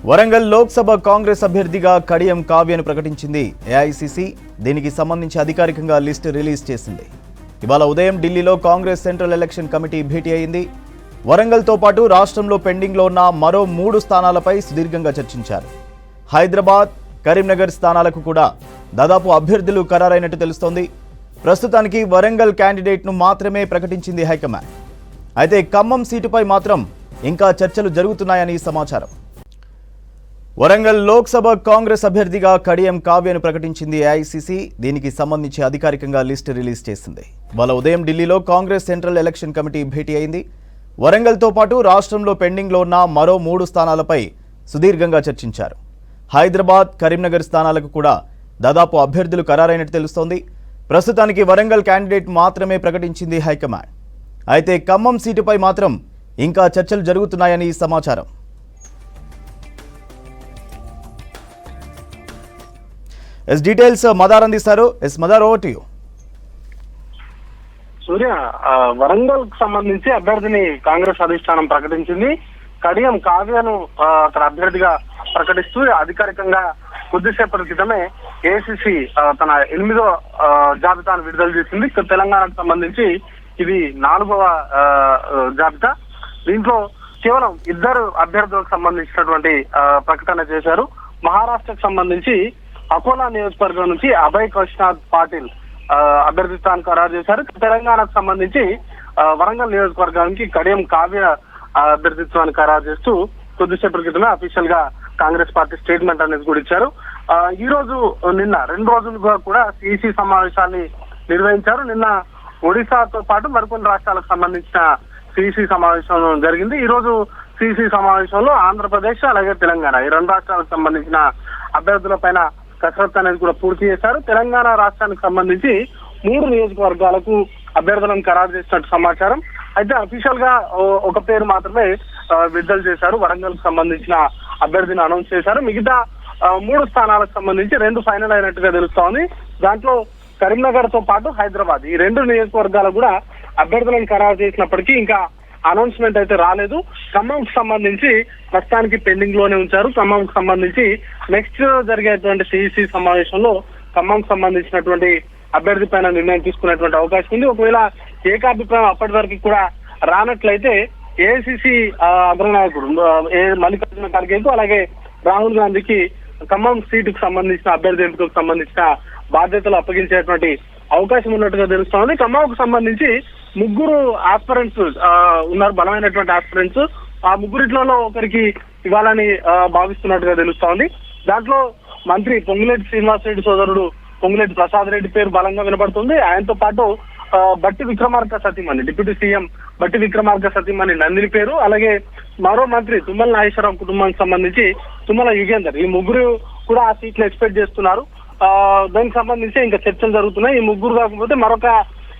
వరంగల్ లోక్సభ కాంగ్రెస్ అభ్యర్థిగా కడియం కావ్యను ప్రకటించింది ఏఐసీసీ. దీనికి సంబంధించి అధికారికంగా లిస్టు రిలీజ్ చేసింది. ఇవాళ ఉదయం ఢిల్లీలో కాంగ్రెస్ సెంట్రల్ ఎలక్షన్ కమిటీ భేటీ అయింది. వరంగల్తో పాటు రాష్ట్రంలో పెండింగ్లో ఉన్న మరో 3 స్థానాలపై సుదీర్ఘంగా చర్చించారు. హైదరాబాద్, కరీంనగర్ స్థానాలకు కూడా దాదాపు అభ్యర్థులు ఖరారైనట్టు తెలుస్తోంది. ప్రస్తుతానికి వరంగల్ క్యాండిడేట్ను మాత్రమే ప్రకటించింది హైకమాండ్. అయితే ఖమ్మం సీటుపై మాత్రం ఇంకా చర్చలు జరుగుతున్నాయని సమాచారం. వరంగల్ లోక్సభ కాంగ్రెస్ అభ్యర్థిగా కడియం కావ్యను ప్రకటించింది ఏఐసీసీ. దీనికి సంబంధించి అధికారికంగా లిస్టు రిలీజ్ చేసింది. ఇవాళ ఉదయం ఢిల్లీలో కాంగ్రెస్ సెంట్రల్ ఎలక్షన్ కమిటీ భేటీ అయింది. వరంగల్తో పాటు రాష్ట్రంలో పెండింగ్లో ఉన్న మరో 3 స్థానాలపై సుదీర్ఘంగా చర్చించారు. హైదరాబాద్, కరీంనగర్ స్థానాలకు కూడా దాదాపు అభ్యర్థులు ఖరారైనట్టు తెలుస్తోంది. ప్రస్తుతానికి వరంగల్ క్యాండిడేట్ మాత్రమే ప్రకటించింది హైకమాండ్. అయితే ఖమ్మం సీటుపై మాత్రం ఇంకా చర్చలు జరుగుతున్నాయని సమాచారం. డీటెయిల్స్ మదార్ అందిస్తారు. Madar, over to you. Surya, Warangal కు సంబంధించి అభ్యర్థిని కాంగ్రెస్ అధిష్టానం ప్రకటించింది. కడియం కావ్యను అక్కడ అభ్యర్థిగా ప్రకటిస్తూ అధికారికంగా కొద్దిసేపటి క్రితమే ఏఐసీసీ తన 8వ జాబితాను విడుదల చేసింది. తెలంగాణకు సంబంధించి ఇది 4వ జాబితా. దీంట్లో కేవలం 2 అభ్యర్థులకు సంబంధించినటువంటి ప్రకటన చేశారు. మహారాష్ట్రకు సంబంధించి అకోలా నియోజకవర్గం నుంచి అభయ్ కృష్ణాథ్ పాటిల్ అభ్యర్థిత్వాన్ని ఖరారు చేశారు. తెలంగాణకు సంబంధించి వరంగల్ నియోజకవర్గానికి కడియం కావ్య అభ్యర్థిత్వాన్ని ఖరారు చేస్తూ కొద్దిసేపటి క్రితమే అఫీషియల్ గా కాంగ్రెస్ పార్టీ స్టేట్మెంట్ అనేది కూడా ఇచ్చారు. ఈ రోజు నిన్న 2 రోజులుగా కూడా సిఇసి సమావేశాన్ని నిర్వహించారు. నిన్న ఒడిశాతో పాటు మరికొన్ని రాష్ట్రాలకు సంబంధించిన సిఇసి సమావేశం జరిగింది. ఈ రోజు సిఇసి సమావేశంలో ఆంధ్రప్రదేశ్ అలాగే తెలంగాణ ఈ 2 రాష్ట్రాలకు సంబంధించిన అభ్యర్థుల పైన కసరత్తు అనేది కూడా పూర్తి చేశారు. తెలంగాణ రాష్ట్రానికి సంబంధించి 3 నియోజకవర్గాలకు అభ్యర్థులను ఖరారు చేసినట్టు సమాచారం. అయితే అఫీషియల్ గా ఒక పేరు మాత్రమే విడుదల చేశారు. వరంగల్ కు సంబంధించిన అభ్యర్థిని అనౌన్స్ చేశారు. మిగతా 3 స్థానాలకు సంబంధించి 2 ఫైనల్ అయినట్టుగా తెలుస్తోంది. దాంట్లో కరీంనగర్ తో పాటు హైదరాబాద్ ఈ 2 నియోజకవర్గాలకు కూడా అభ్యర్థులను ఖరారు చేసినప్పటికీ ఇంకా అనౌన్స్మెంట్ అయితే రాలేదు. ఖమ్మంకు సంబంధించి ప్రస్తుతానికి పెండింగ్ లోనే ఉంచారు. ఖమ్మంకు సంబంధించి నెక్స్ట్ జరిగేటువంటి సిఇసి సమావేశంలో ఖమ్మంకు సంబంధించినటువంటి అభ్యర్థి పైన నిర్ణయం తీసుకునేటువంటి అవకాశం ఉంది. ఒకవేళ ఏకాభిప్రాయం అప్పటి వరకు కూడా రానట్లయితే ఏఐసీసీ అగ్రనాయకుడు మల్లికార్జున ఖర్గేకు అలాగే రాహుల్ గాంధీకి ఖమ్మం సీటుకు సంబంధించిన అభ్యర్థి ఎంపికకు సంబంధించిన బాధ్యతలు అప్పగించేటువంటి అవకాశం ఉన్నట్టుగా తెలుస్తోంది. ఖమ్మంకు సంబంధించి 3 ఆస్పిరెంట్స్ ఉన్నారు, బలమైనటువంటి ఆస్పిరెంట్స్. ఆ 3 ఒకరికి ఇవ్వాలని భావిస్తున్నట్టుగా తెలుస్తోంది. దాంట్లో మంత్రి పొంగులేటి శ్రీనివాసరెడ్డి సోదరుడు పొంగులేటి ప్రసాద్ రెడ్డి పేరు బలంగా వినబడుతుంది. ఆయనతో పాటు బట్టి విక్రమార్క సతీమణి డిప్యూటీ సీఎం బట్టి విక్రమార్క సతీమణి నందిని పేరు, అలాగే మరో మంత్రి తుమ్మల నాగేశ్వరరావు కుటుంబానికి సంబంధించి తుమ్మల యుగేందర్, ఈ 3 కూడా ఆ సీట్లు ఎక్స్పెక్ట్ చేస్తున్నారు. దానికి సంబంధించి ఇంకా చర్చలు జరుగుతున్నాయి. ఈ 3 కాకపోతే మరొక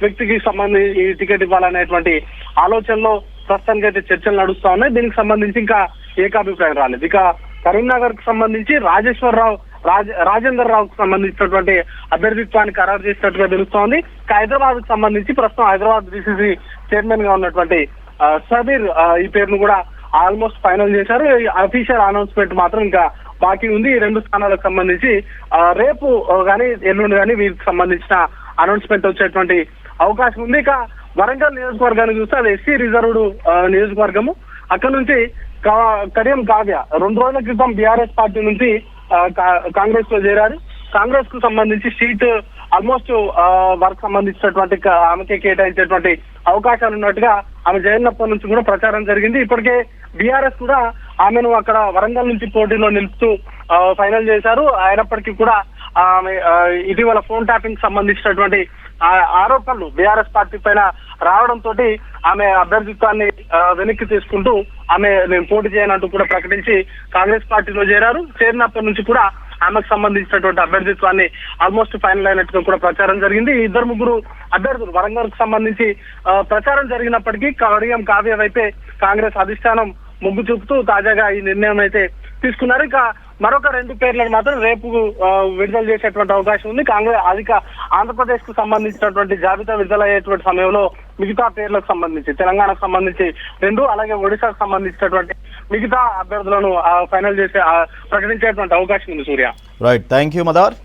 వ్యక్తికి సంబంధించి టికెట్ ఇవ్వాలనేటువంటి ఆలోచనలో ప్రస్తుతానికి అయితే చర్చలు నడుస్తా ఉన్నాయి. దీనికి సంబంధించి ఇంకా ఏకాభిప్రాయం రాలేదు. ఇక కరీంనగర్ కు సంబంధించి రాజేందర్ రావుకు సంబంధించినటువంటి అభ్యర్థిత్వాన్ని ఖరారు చేసినట్టుగా తెలుస్తోంది. హైదరాబాద్ కు సంబంధించి ప్రస్తుతం హైదరాబాద్ డిసిసి చైర్మన్ గా ఉన్నటువంటి సబీర్ ఈ పేరును కూడా ఆల్మోస్ట్ ఫైనల్ చేశారు. అఫీషియల్ అనౌన్స్మెంట్ మాత్రం ఇంకా బాకీ ఉంది. ఈ 2 స్థానాలకు సంబంధించి రేపు కానీ ఎల్లుండి కానీ వీరికి సంబంధించిన అనౌన్స్మెంట్ వచ్చేటువంటి అవకాశం ఉంది. ఇక వరంగల్ నియోజకవర్గాన్ని చూస్తే అది ఎస్సీ రిజర్వ్డ్ నియోజకవర్గము. అక్కడ నుంచి కడియం కావ్య 2 రోజుల క్రితం బీఆర్ఎస్ పార్టీ నుంచి కాంగ్రెస్ లో చేరారు. కాంగ్రెస్ కు సంబంధించి సీట్ ఆల్మోస్ట్ వారికి సంబంధించినటువంటి ఆమెకే కేటాయించేటువంటి అవకాశాలు ఉన్నట్టుగా ఆమె జగన్నప్పటి నుంచి కూడా ప్రచారం జరిగింది. ఇప్పటికే బీఆర్ఎస్ కూడా ఆమెను అక్కడ వరంగల్ నుంచి పోటీలో నిలుపుతూ ఫైనల్ చేశారు. అయినప్పటికీ కూడా ఆమె ఇటీవల ఫోన్ ట్యాపింగ్ సంబంధించినటువంటి ఆరోపణలు బీఆర్ఎస్ పార్టీ పైన రావడంతో ఆమె అభ్యర్థిత్వాన్ని వెనక్కి తీసుకుంటూ నేను పోటీ చేయనంటూ కూడా ప్రకటించి కాంగ్రెస్ పార్టీలో చేరారు. చేరినప్పటి నుంచి కూడా ఆమెకు సంబంధించినటువంటి అభ్యర్థిత్వాన్ని ఆల్మోస్ట్ ఫైనల్ అయినట్టుగా కూడా ప్రచారం జరిగింది. 2-3 అభ్యర్థులు వరంగల్ కు సంబంధించి ప్రచారం జరిగినప్పటికీ కడియం కావ్య వైపే కాంగ్రెస్ అధిష్టానం మొగ్గు చూపుతూ తాజాగా ఈ నిర్ణయం అయితే తీసుకున్నారు. ఇక మరొక 2 పేర్లను మాత్రం రేపు విడుదల చేసేటువంటి అవకాశం ఉంది. కాంగ్రెస్ ఆంధ్రప్రదేశ్ కు సంబంధించినటువంటి జాబితా విడుదలయ్యేటువంటి సమయంలో మిగతా పేర్లకు సంబంధించి తెలంగాణకు సంబంధించి 2 అలాగే ఒడిశాకు సంబంధించినటువంటి మిగతా అభ్యర్థులను ఫైనల్ చేసే ప్రకటించేటువంటి అవకాశం ఉంది Surya. Right, thank you Madar.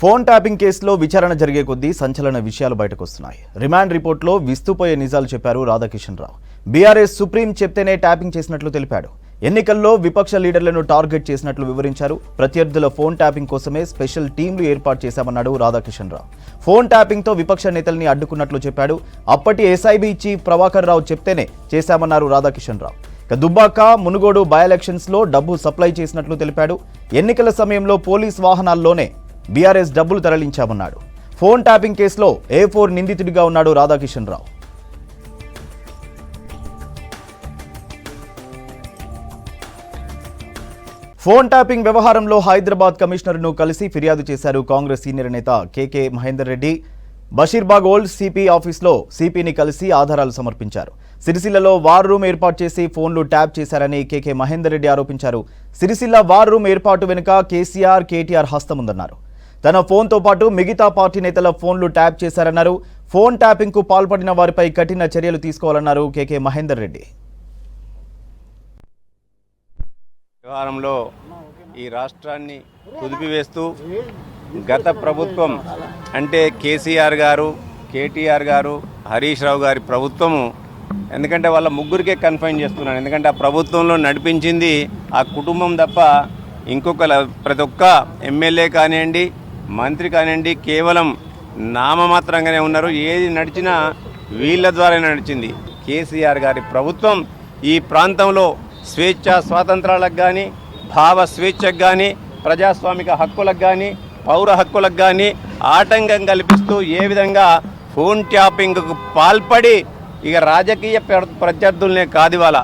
Phone tapping కేసులో విచారణ జరిగే కొద్దీ సంచలన విషయాలు బయటకు వస్తున్నాయి. రిమాండ్ రిపోర్ట్లో విస్తుపోయే నిజాలు చెప్పారు రాధాకిషన్ రావు. బీఆర్ఎస్ సుప్రీం చెప్తేనే ట్యాపింగ్ చేసినట్లు తెలిపాడు. ఎన్నికల్లో విపక్ష లీడర్లను టార్గెట్ చేసినట్లు వివరించారు. ప్రత్యర్థుల ఫోన్ ట్యాపింగ్ కోసమే స్పెషల్ టీంలు ఏర్పాటు చేశామన్నాడు రాధాకిషన్ రావు. ఫోన్ ట్యాపింగ్తో విపక్ష నేతల్ని అడ్డుకున్నట్లు చెప్పాడు. అప్పటి ఎస్ఐబీ చీఫ్ ప్రభాకర్ రావు చెప్తేనే చేశామన్నారు రాధాకిషన్ రావు. దుబ్బాక, మునుగోడు బై ఎలక్షన్స్లో డబ్బు సప్లై చేసినట్లు తెలిపాడు. ఎన్నికల సమయంలో పోలీస్ వాహనాల్లోనే బీఆర్ఎస్ డబ్బులు తరలించామన్నాడు. ఫోన్ ట్యాపింగ్ కేసులో A4 నిందితుడిగా ఉన్నాడు రాధాకిషన్ రావు. ఫోన్ ట్యాపింగ్ వ్యవహారంలో హైదరాబాద్ కమిషనర్ను కలిసి ఫిర్యాదు చేశారు కాంగ్రెస్ సీనియర్ నేత కేకే మహేందర్ రెడ్డి. బషీర్బాగ్ ఓల్డ్ సిపి ఆఫీస్లో సిపిని కలిసి ఆధారాలు సమర్పించారు. సిరిసిల్లలో వార్ రూమ్ ఏర్పాటు చేసి ఫోన్లు ట్యాప్ చేశారని కేకే మహేందర్ రెడ్డి ఆరోపించారు. సిరిసిల్ల వార్ రూమ్ ఏర్పాటు వెనుక కేసీఆర్, కేటీఆర్ హస్తముందన్నారు. తన ఫోన్తో పాటు మిగతా పార్టీ నేతల ఫోన్లు ట్యాప్ చేశారన్నారు. ఫోన్ ట్యాపింగ్కు పాల్పడిన వారిపై కఠిన చర్యలు తీసుకోవాలన్నారు కేకే మహేందర్ రెడ్డి. వ్యవహారంలో ఈ రాష్ట్రాన్ని కుదిపివేస్తూ గత ప్రభుత్వం అంటే కేసీఆర్ గారు, కేటీఆర్ గారు, హరీష్ రావు గారి ప్రభుత్వము, ఎందుకంటే వాళ్ళ ముగ్గురికే కన్ఫైన్ చేస్తున్నాను. ఎందుకంటే ఆ ప్రభుత్వంలో నడిపించింది ఆ కుటుంబం తప్ప ఇంకొక ప్రతి ఒక్క ఎమ్మెల్యే కానివ్వండి, మంత్రి కానివ్వండి, కేవలం నామమాత్రంగానే ఉన్నారు. ఏది నడిచినా వీళ్ళ ద్వారా నడిచింది. కేసీఆర్ గారి ప్రభుత్వం ఈ ప్రాంతంలో స్వేచ్ఛ స్వాతంత్రాలకు కానీ, భావ స్వేచ్ఛకు కానీ, ప్రజాస్వామిక హక్కులకు కానీ, పౌర హక్కులకు కానీ ఆటంకం కల్పిస్తూ ఏ విధంగా ఫోన్ ట్యాపింగ్కు పాల్పడి ఇక రాజకీయ ప్రత్యర్థులనే కాదు, ఇవాళ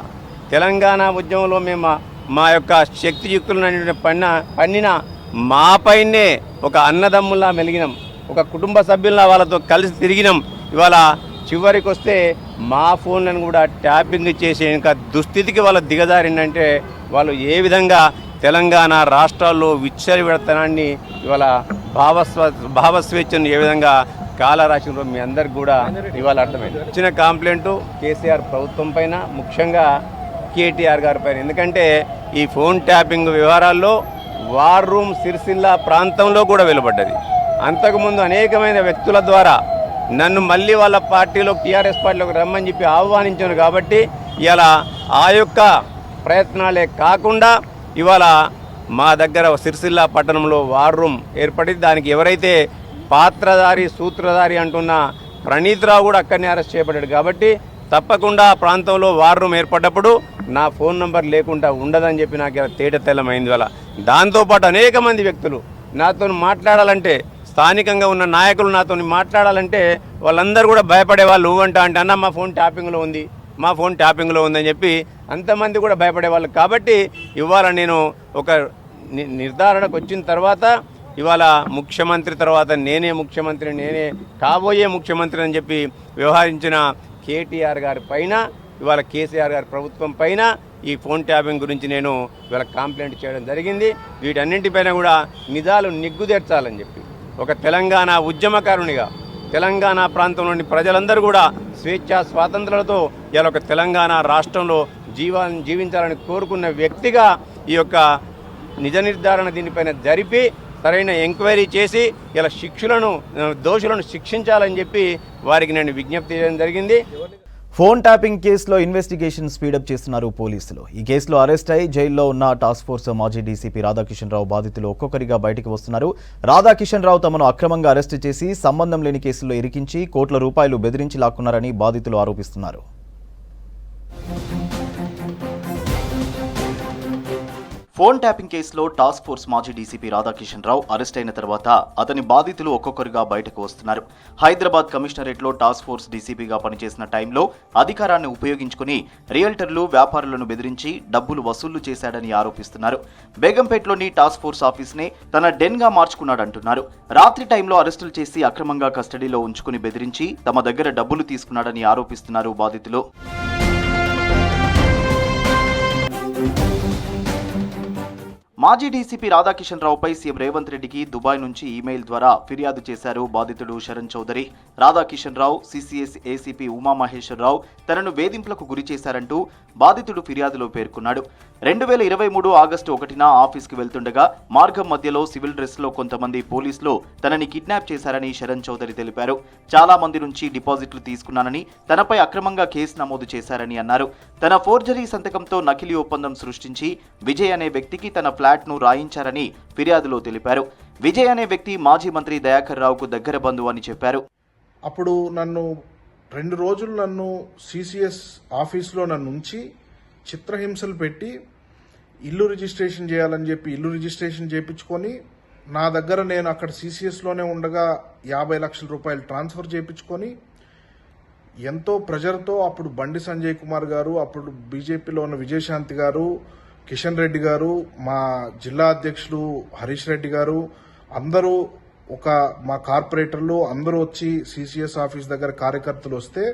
తెలంగాణ ఉద్యమంలో మేము మా యొక్క శక్తియుక్తులను పన్నిన మాపైనే ఒక అన్నదమ్ముల్లా మెలిగినాం, ఒక కుటుంబ సభ్యుల్లా వాళ్ళతో కలిసి తిరిగినాం. ఇవాళ చివరికి వస్తే మా ఫోన్లను కూడా ట్యాపింగ్ చేసే ఇంకా దుస్థితికి వాళ్ళు దిగజారిందంటే వాళ్ళు ఏ విధంగా తెలంగాణ రాష్ట్రాల్లో విచ్చలవిడతనాన్ని ఇవాళ భావస్వేచ్ఛను ఏ విధంగా కాలరాశిలో మీ అందరికి కూడా ఇవాళ అర్థమైంది. వచ్చిన కంప్లైంట్ కేసీఆర్ ప్రభుత్వం పైన, ముఖ్యంగా కేటీఆర్ గారి పైన. ఎందుకంటే ఈ ఫోన్ ట్యాపింగ్ వ్యవహారాల్లో వార్ రూమ్ సిరిసిల్ల ప్రాంతంలో కూడా వెలువడ్డది. అంతకుముందు అనేకమైన వ్యక్తుల ద్వారా నన్ను మళ్ళీ వాళ్ళ పార్టీలో టీఆర్ఎస్ పార్టీలోకి రమ్మని చెప్పి ఆహ్వానించాను. కాబట్టి ఇలా ఆ యొక్క ప్రయత్నాలే కాకుండా ఇవాళ మా దగ్గర సిరిసిల్ల పట్టణంలో వార్ రూమ్ ఏర్పడి దానికి ఎవరైతే పాత్రధారి, సూత్రధారి అంటున్న ప్రణీత్రావు కూడా అక్కడనే అరెస్ట్ చేయబడ్డాడు. కాబట్టి తప్పకుండా ఆ ప్రాంతంలో వార్ రూమ్ ఏర్పడ్డప్పుడు నా ఫోన్ నంబర్ లేకుండా ఉండదని చెప్పి నాకు ఇలా తేటతెల్లమైంది. వల్ల దాంతోపాటు అనేక మంది వ్యక్తులు నాతో మాట్లాడాలంటే, స్థానికంగా ఉన్న నాయకులు నాతో మాట్లాడాలంటే వాళ్ళందరూ కూడా భయపడేవాళ్ళు. అంటే అన్న మా ఫోన్ ట్యాపింగ్లో ఉంది, మా ఫోన్ ట్యాపింగ్లో ఉందని చెప్పి అంతమంది కూడా భయపడేవాళ్ళు. కాబట్టి ఇవాళ నేను ఒక నిర్ధారణకు వచ్చిన తర్వాత ఇవాళ ముఖ్యమంత్రి తర్వాత నేనే ముఖ్యమంత్రి, నేనే కాబోయే ముఖ్యమంత్రి అని చెప్పి వ్యవహరించిన కేటీఆర్ గారి పైన, ఇవాళ కేసీఆర్ గారి ప్రభుత్వం పైన ఈ ఫోన్ ట్యాపింగ్ గురించి నేను ఇవాళ కంప్లైంట్ చేయడం జరిగింది. వీటన్నింటిపైన కూడా నిజాలు నిగ్గుదేర్చాలని చెప్పి ఒక తెలంగాణ ఉద్యమకారునిగా తెలంగాణ ప్రాంతంలోని ప్రజలందరూ కూడా స్వేచ్ఛ స్వాతంత్రాలతో ఇలా ఒక తెలంగాణ రాష్ట్రంలో జీవించాలని కోరుకున్న వ్యక్తిగా ఈ యొక్క నిజ నిర్ధారణ దీనిపైన జరిపి సరైన ఎంక్వైరీ చేసి ఇలా దోషులను శిక్షించాలని చెప్పి వారికి నేను విజ్ఞప్తి చేయడం జరిగింది. ఫోన్ ట్యాపింగ్ కేసులో ఇన్వెస్టిగేషన్ స్పీడప్ చేస్తున్నారు పోలీసులు. ఈ కేసులో అరెస్ట్ అయి జైల్లో ఉన్న టాస్క్ ఫోర్స్ మాజీ డీసీపీ రాధాకిషన్ రావు బాధితులు ఒక్కొక్కరిగా బయటకు వస్తున్నారు. రాధాకిషన్ రావు తమను అక్రమంగా అరెస్టు చేసి సంబంధం లేని కేసుల్లో ఇరికించి కోట్ల రూపాయలు బెదిరించి లాక్కున్నారని బాధితులు ఆరోపిస్తున్నారు. ఫోన్ ట్యాపింగ్ కేసులో టాస్క్ ఫోర్స్ మాజీ డీసీపీ రాధాకిషన్ రావు అరెస్ట్ అయిన తర్వాత అతని బాధితులు ఒక్కొక్కరుగా బయటకు వస్తున్నారు. హైదరాబాద్ కమిషనరేట్లో టాస్క్ ఫోర్స్ డీసీపీగా పనిచేసిన టైంలో అధికారాన్ని ఉపయోగించుకుని రియల్టర్లు, వ్యాపారులను బెదిరించి డబ్బులు వసూళ్లు చేశాడని ఆరోపిస్తున్నారు. బేగంపేటలోని టాస్క్ ఫోర్స్ ఆఫీస్నే తన డెన్గా మార్చుకున్నాడంటున్నారు. రాత్రి టైంలో అరెస్టులు చేసి అక్రమంగా కస్టడీలో ఉంచుకుని బెదిరించి తమ దగ్గర డబ్బులు తీసుకున్నాడని ఆరోపిస్తున్నారు బాధితులు. మాజీ డీసీపీ రాధాకిషన్ రావుపై సీఎం రేవంత్ రెడ్డికి దుబాయ్ నుంచి ఈమెయిల్ ద్వారా ఫిర్యాదు చేశారు బాధితుడు శరణ్ చౌదరి. రాధాకిషన్ రావు, సిసిఎస్ ఏసీపీ ఉమామహేశ్వరరావు తనను వేధింపులకు గురి చేశారంటూ బాధితుడు ఫిర్యాదులో పేర్కొన్నాడు. 2023 ఆగస్టు 1న ఆఫీస్కి వెళ్తుండగా మార్గం మధ్యలో సివిల్ డ్రెస్లో కొంతమంది పోలీసులు తనని కిడ్నాప్ చేశారని శరణ్ చౌదరి తెలిపారు. చాలా మంది నుంచి డిపాజిట్లు తీసుకున్నానని, తనపై అక్రమంగా కేసు నమోదు చేశారని అన్నారు. తన ఫోర్జరీ సంతకంతో నకిలీ ఒప్పందం సృష్టించి విజయ్ అనే వ్యక్తికి తన ఫ్లాట్ను రాయించారని ఫిర్యాదులో తెలిపారు. విజయ్ అనే వ్యక్తి మాజీ మంత్రి దయాకర్ రావుకు దగ్గర బంధువు అని చెప్పారు. అప్పుడు నన్ను 2 రోజులు నన్ను సిసిఎస్ ఆఫీస్లో నన్ను ఉంచి చిత్రహింసలు పెట్టి ఇల్లు రిజిస్ట్రేషన్ చేయాలని చెప్పి ఇల్లు రిజిస్ట్రేషన్ చేయించుకొని నా దగ్గర నేను అక్కడ సిసిఎస్లోనే ఉండగా 50 లక్షల రూపాయలు ట్రాన్స్ఫర్ చేయించుకొని ఎంతో ప్రెజర్తో అప్పుడు బండి సంజయ్ కుమార్ గారు, అప్పుడు బీజేపీలో ఉన్న విజయశాంతి గారు, కిషన్ రెడ్డి గారు, మా జిల్లా అధ్యక్షులు హరీష్ రెడ్డి గారు, అందరూ మా కార్పొరేటర్లు అందరూ వచ్చి సిసిఎస్ ఆఫీస్ దగ్గర కార్యకర్తలు వస్తే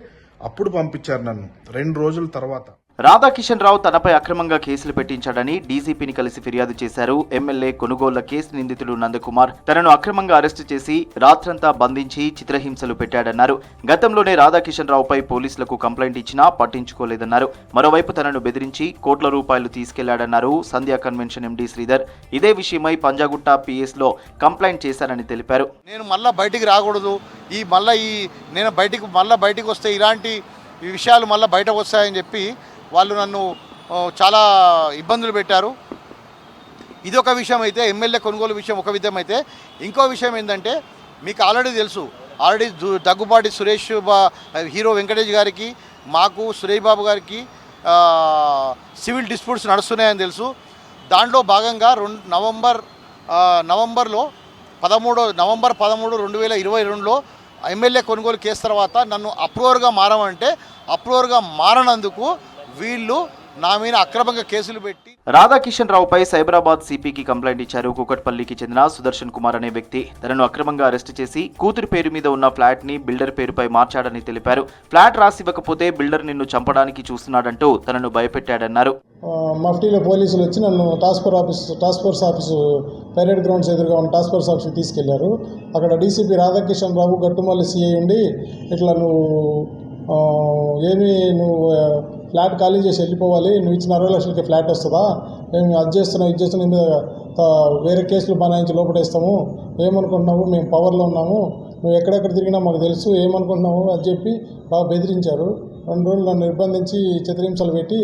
అప్పుడు పంపించారు నన్ను 2 రోజుల తర్వాత. రాధాకిషన్ రావు తనపై అక్రమంగా కేసులు పెట్టించాడని డీసీపీని కలిసి ఫిర్యాదు చేశారు. ఎమ్మెల్యే కొనుగోళ్ల కేసు నిందితుడు నందకుమార్ తనను అక్రమంగా అరెస్టు చేసి రాత్రంతా బంధించి చిత్రహింసలు పెట్టాడన్నారు. గతంలోనే రాధాకిషన్ రావుపై పోలీసులకు కంప్లైంట్ ఇచ్చినా పట్టించుకోలేదన్నారు. మరోవైపు తనను బెదిరించి కోట్ల రూపాయలు తీసుకెళ్లాడన్నారు సంధ్యా కన్వెన్షన్ ఎండీ శ్రీధర్. ఇదే విషయమై పంజాగుట్ట పిఎస్లో కంప్లైంట్ చేశారని తెలిపారు. నేను మళ్ళా బయటికి రాకూడదు, నేను బయటికి వస్తే ఇలాంటి విషయాలు మళ్ళీ బయటకు వస్తాయని చెప్పి వాళ్ళు నన్ను చాలా ఇబ్బందులు పెట్టారు. ఇదొక విషయం అయితే, ఎమ్మెల్యే కొనుగోలు విషయం ఒక విధం అయితే, ఇంకో విషయం ఏంటంటే మీకు ఆల్రెడీ తెలుసు, దగ్గుబాటి సురేష్ హీరో వెంకటేష్ గారికి, మాకు సురేష్ బాబు గారికి సివిల్ డిస్ప్యూట్స్ నడుస్తున్నాయని తెలుసు. దాంట్లో భాగంగా నవంబర్ 13, 2022లో ఎమ్మెల్యే కొనుగోలు కేసు తర్వాత నన్ను అప్రూవర్గా మారమంటే అప్రూవర్గా మారనందుకు వీళ్ళు నా మీద అక్రమంగా కేసులు పెట్టి రాధాకిషన్ రావుపై సైబరాబాద్ సిపికి కంప్లైంట్ ఇచ్చారు. కూకట్పల్లికి చెందిన సుదర్శన్ కుమార్ అనే వ్యక్తి తనను అక్రమంగా అరెస్టు చేసి కూతురి పేరు మీద ఉన్న ఫ్లాట్ ని బిల్డర్ పేరుపై మార్చాడని తెలిపారు. ఫ్లాట్ రాసివ్వకపోతే బిల్డర్ నిన్ను చంపడానికి చూస్తున్నాడంటూ తనను భయపెట్టాడన్నారు. మఫ్టీలో పోలీసులు వచ్చి నన్ను task force office parade grounds ఎదురుగా ఉన్న టాస్క్ ఫోర్స్ ఆఫీస్కి తీసుకెళ్లారు. అక్కడ డీసీపీ రాధాకిషన్ రావు గట్టుమల్లి సిఐ ఉండి ఇట్లా నువ్వు ఫ్లాట్ ఖాళీ చేసి వెళ్ళిపోవాలి, నువ్వు ఇచ్చిన 60 లక్షలకి ఫ్లాట్ వస్తుందా, మేము అది చేస్తున్నాం మీద వేరే కేసులు బనాయించి లోపడేస్తాము, ఏమనుకుంటున్నావు, మేము పవర్లో ఉన్నాము, నువ్వు ఎక్కడెక్కడ తిరిగినా మాకు తెలుసు, ఏమనుకుంటున్నావు అని చెప్పి బాగా బెదిరించారు. 2 రోజులు నన్ను నిర్బంధించి చిత్రహింసలు పెట్టి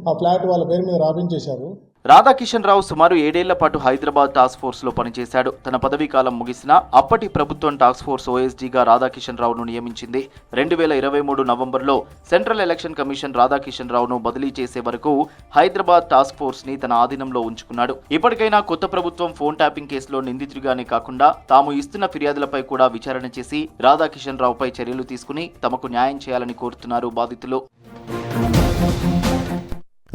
ఆ ఫ్లాట్ వాళ్ళ పేరు మీద రాపించేశారు. రాధాకిషన్ రావు సుమారు 7 ఏళ్ల పాటు హైదరాబాద్ టాస్క్ ఫోర్స్లో పనిచేశాడు. తన పదవీ కాలం ముగిసినా అప్పటి ప్రభుత్వం టాస్క్ ఫోర్స్ ఓఎస్డీగా రాధాకిషన్ రావును నియమించింది. 2023 నవంబర్లో సెంట్రల్ ఎలక్షన్ కమిషన్ రాధాకిషన్ రావును బదిలీ చేసే వరకు హైదరాబాద్ టాస్క్ ఫోర్స్ ని తన ఆధీనంలో ఉంచుకున్నాడు. ఇప్పటికైనా కొత్త ప్రభుత్వం ఫోన్ ట్యాపింగ్ కేసులో నిందితుడిగానే కాకుండా తాము ఇస్తున్న ఫిర్యాదులపై కూడా విచారణ చేసి రాధాకిషన్ రావుపై చర్యలు తీసుకుని తమకు న్యాయం చేయాలని కోరుతున్నారు బాధితులు.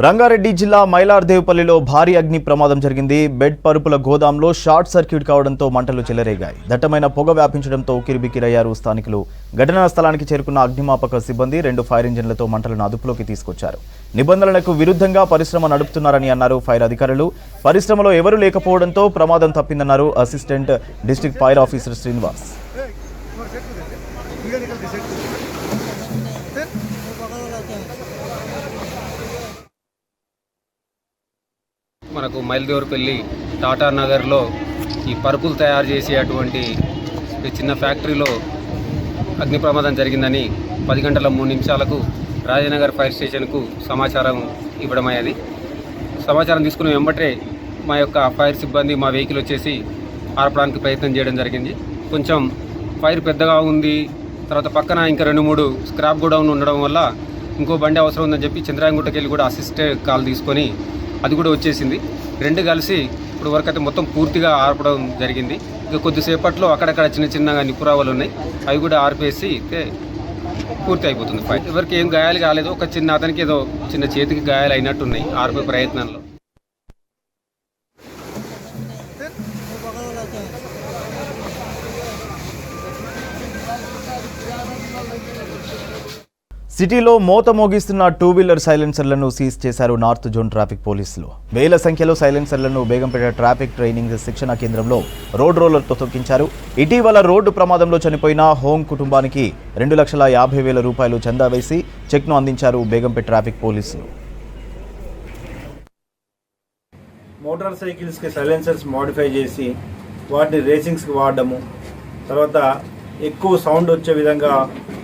రంగారెడ్డి జిల్లా మైలార్దేవ్పల్లిలో భారీ అగ్ని ప్రమాదం జరిగింది. బెడ్ పరుపుల గోదాంలో షార్ట్ సర్క్యూట్ కావడంతో మంటలు చెలరేగాయి. దట్టమైన పొగ వ్యాపించడంతో ఉక్కిరిబిక్కిరయ్యారు స్థానికులు. ఘటనా స్థలానికి చేరుకున్న అగ్నిమాపక సిబ్బంది 2 ఫైర్ ఇంజిన్లతో మంటలను అదుపులోకి తీసుకొచ్చారు. నిబంధనలకు విరుద్ధంగా పరిశ్రమ నడుపుతున్నారని అన్నారు ఫైర్ అధికారులు. పరిశ్రమలో ఎవరూ లేకపోవడంతో ప్రమాదం తప్పిందన్నారు assistant district fire officer Srinivas. మనకు మైలదేవరపల్లి టాటా నగర్లో ఈ పరుపులు తయారు చేసేటువంటి చిన్న ఫ్యాక్టరీలో అగ్ని ప్రమాదం జరిగిందని 10 గంటల 3 నిమిషాలకు రాజనగర్ ఫైర్ స్టేషన్కు సమాచారం ఇవ్వడమయ్యేది. సమాచారం తీసుకుని వెంబటే మా యొక్క ఫైర్ సిబ్బంది మా వెహికల్ వచ్చేసి ఆర్పడానికి ప్రయత్నం చేయడం జరిగింది. కొంచెం ఫైర్ పెద్దగా ఉంది, తర్వాత పక్కన ఇంకా 2-3 స్క్రాప్ గోడౌన్ ఉండడం వల్ల ఇంకో బండి అవసరం ఉందని చెప్పి చంద్రాయగుట్టకి వెళ్ళి కూడా అసిస్టెంట్ కాల్ తీసుకొని అది కూడా వచ్చేసింది. 2 కలిసి ఇప్పుడు వరకు అయితే మొత్తం పూర్తిగా ఆర్పడం జరిగింది. ఇక కొద్దిసేపట్లో అక్కడక్కడ చిన్నగా నిపురావలు ఉన్నాయి, అవి కూడా ఆర్పేసి పూర్తి అయిపోతుంది. ఎవరికి ఏం గాయాలు కాలేదు, ఒక అతనికి ఏదో చిన్న చేతికి గాయాలు అయినట్టున్నాయి ఆర్పే ప్రయత్నంలో. సిటీలో మోత మోగిస్తున్న టూ వీలర్ సైలెన్సర్లను సీజ్ చేశారు నార్త్ జోన్ ట్రాఫిక్ పోలీసులు. వేల సంఖ్యలో సైలెన్సర్లను బేగంపేట ట్రాఫిక్ ట్రైనింగ్ శిక్షణ కేంద్రంలో రోడ్ రోలర్తో తొక్కించారు. ఇటీవల రోడ్డు ప్రమాదంలో చనిపోయిన హోం కుటుంబానికి 2,50,000 రూపాయలు చందా వేసి చెక్ను అందించారు బేగంపేట ట్రాఫిక్ పోలీసులు. మోటార్ సైకిల్స్కి సైలెన్సర్స్ మోడిఫై చేసి వాటిని రేసింగ్స్కి వాడడము, తర్వాత ఎక్కువ సౌండ్ వచ్చే విధంగా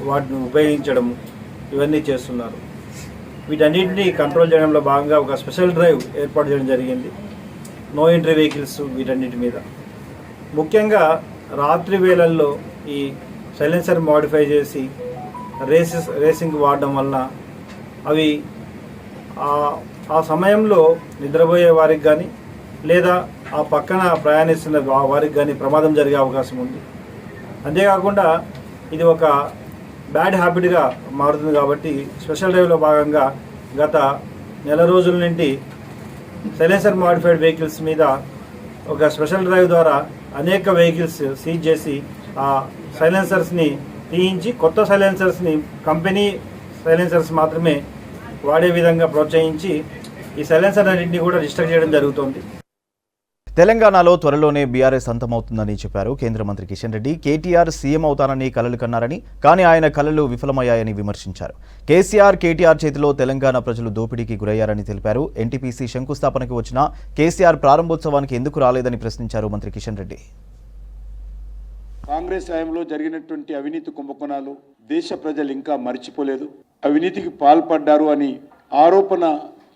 వాటిని ఉపయోగించడము, ఇవన్నీ చేస్తున్నారు. వీటన్నిటిని కంట్రోల్ చేయడంలో భాగంగా ఒక స్పెషల్ డ్రైవ్ ఏర్పాటు చేయడం జరిగింది. నో ఎంట్రీ వెహికల్స్ వీటన్నిటి మీద. ముఖ్యంగా రాత్రి వేళల్లో ఈ సైలెన్సర్ మోడిఫై చేసి రేసింగ్ వాడడం వలన అవి ఆ సమయంలో నిద్రపోయే వారికి కానీ లేదా ఆ పక్కన ప్రయాణిస్తున్న వారికి కానీ ప్రమాదం జరిగే అవకాశం ఉంది. అంతేకాకుండా ఇది ఒక బ్యాడ్ హ్యాబిట్గా మారుతుంది. కాబట్టి స్పెషల్ డ్రైవ్లో భాగంగా గత నెల రోజుల నుండి సైలెన్సర్ మోడిఫైడ్ వెహికల్స్ మీద ఒక స్పెషల్ డ్రైవ్ ద్వారా అనేక వెహికల్స్ సీజ్ చేసి ఆ సైలెన్సర్స్ని తీయించి కొత్త సైలెన్సర్స్ని కంపెనీ సైలెన్సర్స్ మాత్రమే వాడే విధంగా ప్రోత్సహించి ఈ సైలెన్సర్ అన్నింటినీ కూడా డిస్ట్రక్ట్ చేయడం జరుగుతోంది. తెలంగాణలో త్వరలోనే బీఆర్ఎస్ అంతమవుతుందని చెప్పారు కేంద్ర మంత్రి కిషన్ రెడ్డి. కేటీఆర్ సీఎం అవుతానని కలలు కన్నారని, కానీ ఆయన కలలు విఫలమయ్యాయని విమర్శించారు. కేటీఆర్ చేతిలో తెలంగాణ ప్రజలు దోపిడీకి గురయ్యారని తెలిపారు. ఎన్టీపీసీ శంకుస్థాపనకు వచ్చిన కేసీఆర్ ప్రారంభోత్సవానికి ఎందుకు రాలేదని ప్రశ్నించారు మంత్రి కిషన్ రెడ్డి. కాంగ్రెస్ హయాంలో జరిగినటువంటి అవినీతి కుంభకోణాలు దేశ ప్రజలు ఇంకా మర్చిపోలేదు. అవినీతికి పాల్పడ్డారు అని ఆరోపణ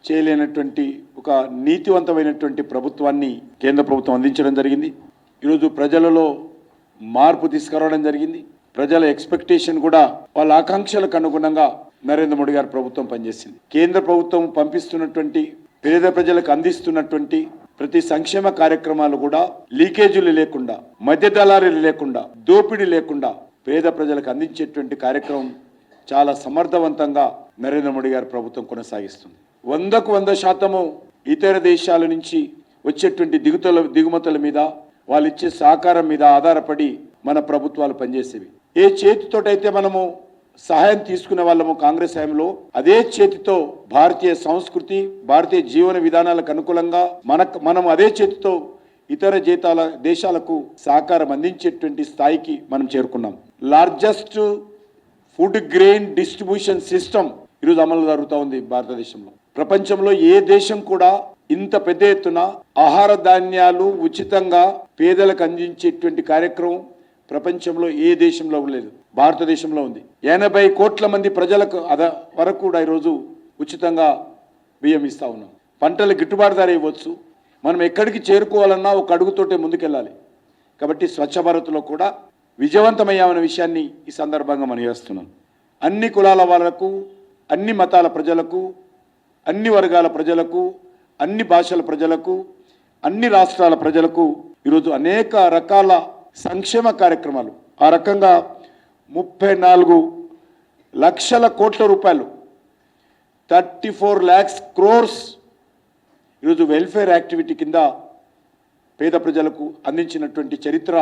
చేయలేనటువంటి ఒక నీతివంతమైనటువంటి ప్రభుత్వాన్ని కేంద్ర ప్రభుత్వం అందించడం జరిగింది. ఈరోజు ప్రజలలో మార్పు తీసుకురావడం జరిగింది. ప్రజల ఎక్స్పెక్టేషన్ కూడా వాళ్ళ ఆకాంక్షలకు అనుగుణంగా నరేంద్ర మోడీ గారి ప్రభుత్వం పనిచేసింది. కేంద్ర ప్రభుత్వం పంపిస్తున్నటువంటి పేద ప్రజలకు అందిస్తున్నటువంటి ప్రతి సంక్షేమ కార్యక్రమాలు కూడా లీకేజీలు లేకుండా, మధ్య దళారీలు లేకుండా, దోపిడీ లేకుండా పేద ప్రజలకు అందించేటువంటి కార్యక్రమం చాలా సమర్థవంతంగా నరేంద్ర మోడీ గారి ప్రభుత్వం కొనసాగిస్తుంది. 100% ఇతర దేశాల నుంచి వచ్చేటువంటి దిగుమతుల మీద, వాళ్ళు ఇచ్చే సహకారం మీద ఆధారపడి మన ప్రభుత్వాలు పనిచేసేవి. ఏ చేతితోటైతే మనము సహాయం తీసుకునే వాళ్ళము కాంగ్రెస్ హయాంలో, అదే చేతితో భారతీయ సంస్కృతి, భారతీయ జీవన విధానాలకు అనుకూలంగా మనం అదే చేతితో ఇతర దేశాలకు సహకారం అందించేటువంటి స్థాయికి మనం చేరుకున్నాం. Largest food grain distribution system ఈరోజు అమలు జరుగుతూ ఉంది భారతదేశంలో. ప్రపంచంలో ఏ దేశం కూడా ఇంత పెద్ద ఎత్తున ఆహార ధాన్యాలు ఉచితంగా పేదలకు అందించేటువంటి కార్యక్రమం ప్రపంచంలో ఏ దేశంలో లేదు, భారతదేశంలో ఉంది. 80 కోట్ల మంది ప్రజలకు వరకు కూడా ఈరోజు ఉచితంగా బియ్యం ఇస్తా ఉన్నాం. పంటల గిట్టుబాటు ధర ఇవ్వచ్చు. మనం ఎక్కడికి చేరుకోవాలన్నా ఒక అడుగుతోటే ముందుకెళ్ళాలి. కాబట్టి స్వచ్ఛ భారత్లో కూడా విజయవంతమయ్యామనే విషయాన్ని ఈ సందర్భంగా మనం చేస్తున్నాం. అన్ని కులాల వాళ్ళకు, అన్ని మతాల ప్రజలకు, అన్ని వర్గాల ప్రజలకు, అన్ని భాషల ప్రజలకు, అన్ని రాష్ట్రాల ప్రజలకు ఈరోజు అనేక రకాల సంక్షేమ కార్యక్రమాలు, ఆ రకంగా 34 లక్షల కోట్ల రూపాయలు 34 lakhs crores ఈరోజు వెల్ఫేర్ యాక్టివిటీ కింద పేద ప్రజలకు అందించినటువంటి చరిత్ర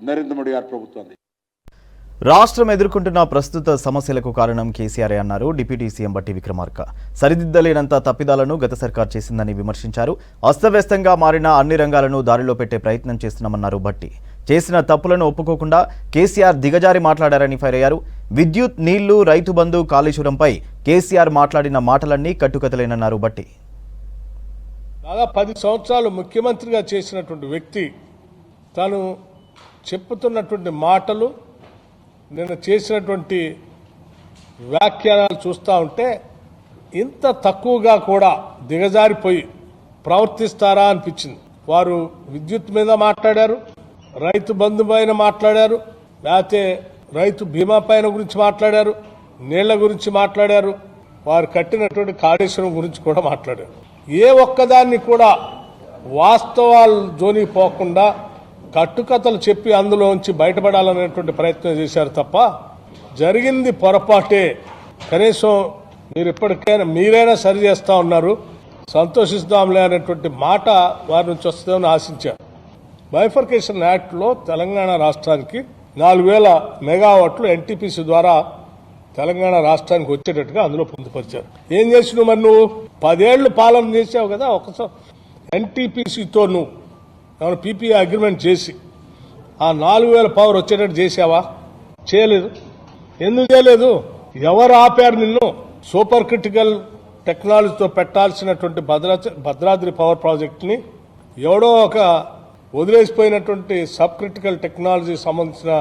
నరేంద్ర మోడీ గారి ప్రభుత్వం. రాష్ట్రం ఎదుర్కొంటున్న ప్రస్తుత సమస్యలకు కారణం కేసీఆర్ అన్నారు డిప్యూటీ సీఎం బట్టి విక్రమార్క. సరిదిద్దలేనంత తప్పిదాలను గత సర్కార్ చేసిందని విమర్శించారు. అస్తవ్యస్తంగా మారిన అన్ని రంగాలను దారిలో పెట్టే ప్రయత్నం చేస్తున్నామన్నారు బట్టి. చేసిన తప్పులను ఒప్పుకోకుండా కేసీఆర్ దిగజారి మాట్లాడారని ఫైర్ అయ్యారు. విద్యుత్, నీళ్లు, రైతు బంధు, కాళేశ్వరంపై కేసీఆర్ మాట్లాడిన మాటలన్నీ కట్టుకథలేనన్నారు బట్టి. దాదాపు 10 సంవత్సరాలు ముఖ్యమంత్రిగా చేసినటువంటి వ్యక్తి తాను చెప్పుతున్నటువంటి మాటలు, నిన్న చేసినటువంటి వ్యాఖ్యానాలు చూస్తూ ఉంటే ఇంత తక్కువగా కూడా దిగజారిపోయి ప్రవర్తిస్తారా అనిపించింది. వారు విద్యుత్ మీద మాట్లాడారు, రైతు బంధు పైన మాట్లాడారు, లేకపోతే రైతు బీమా పైన గురించి మాట్లాడారు, నీళ్ల గురించి మాట్లాడారు, వారు కట్టినటువంటి కాళేశ్వరం గురించి కూడా మాట్లాడారు. ఏ ఒక్కదాన్ని కూడా వాస్తవాలు జోలికి పోకుండా కట్టుకథలు చెప్పి అందులోంచి బయటపడాలనేటువంటి ప్రయత్నం చేశారు తప్ప జరిగింది పొరపాటే. కనీసం మీరు ఇప్పటికైనా మీరైనా సరి చేస్తా ఉన్నారు, సంతోషిస్తాంలే అనేటువంటి మాట వారి నుంచి వస్తుందని ఆశించారు. బైఫర్కేషన్ యాక్ట్లో తెలంగాణ రాష్ట్రానికి 4,000 మెగావాట్లు ఎన్టీపీసీ ద్వారా తెలంగాణ రాష్ట్రానికి వచ్చేటట్టుగా అందులో పొందుపరిచారు. ఏం చేసినావు మరి? నువ్వు 10 ఏళ్లు పాలన చేసావు కదా. ఒకసారి ఎన్టీపీసీతో నువ్వు ఏమైనా పీపీఏ అగ్రిమెంట్ చేసి ఆ 4000 పవర్ వచ్చేటట్టు చేసావా? చేయలేదు. ఎందుకు చేయలేదు? ఎవరు ఆపారు నిన్ను? సూపర్ క్రిటికల్ టెక్నాలజీతో పెట్టాల్సినటువంటి భద్రాద్రి పవర్ ప్రాజెక్ట్ని ఎవడో ఒక వదిలేసిపోయినటువంటి సబ్ క్రిటికల్ టెక్నాలజీ సంబంధించిన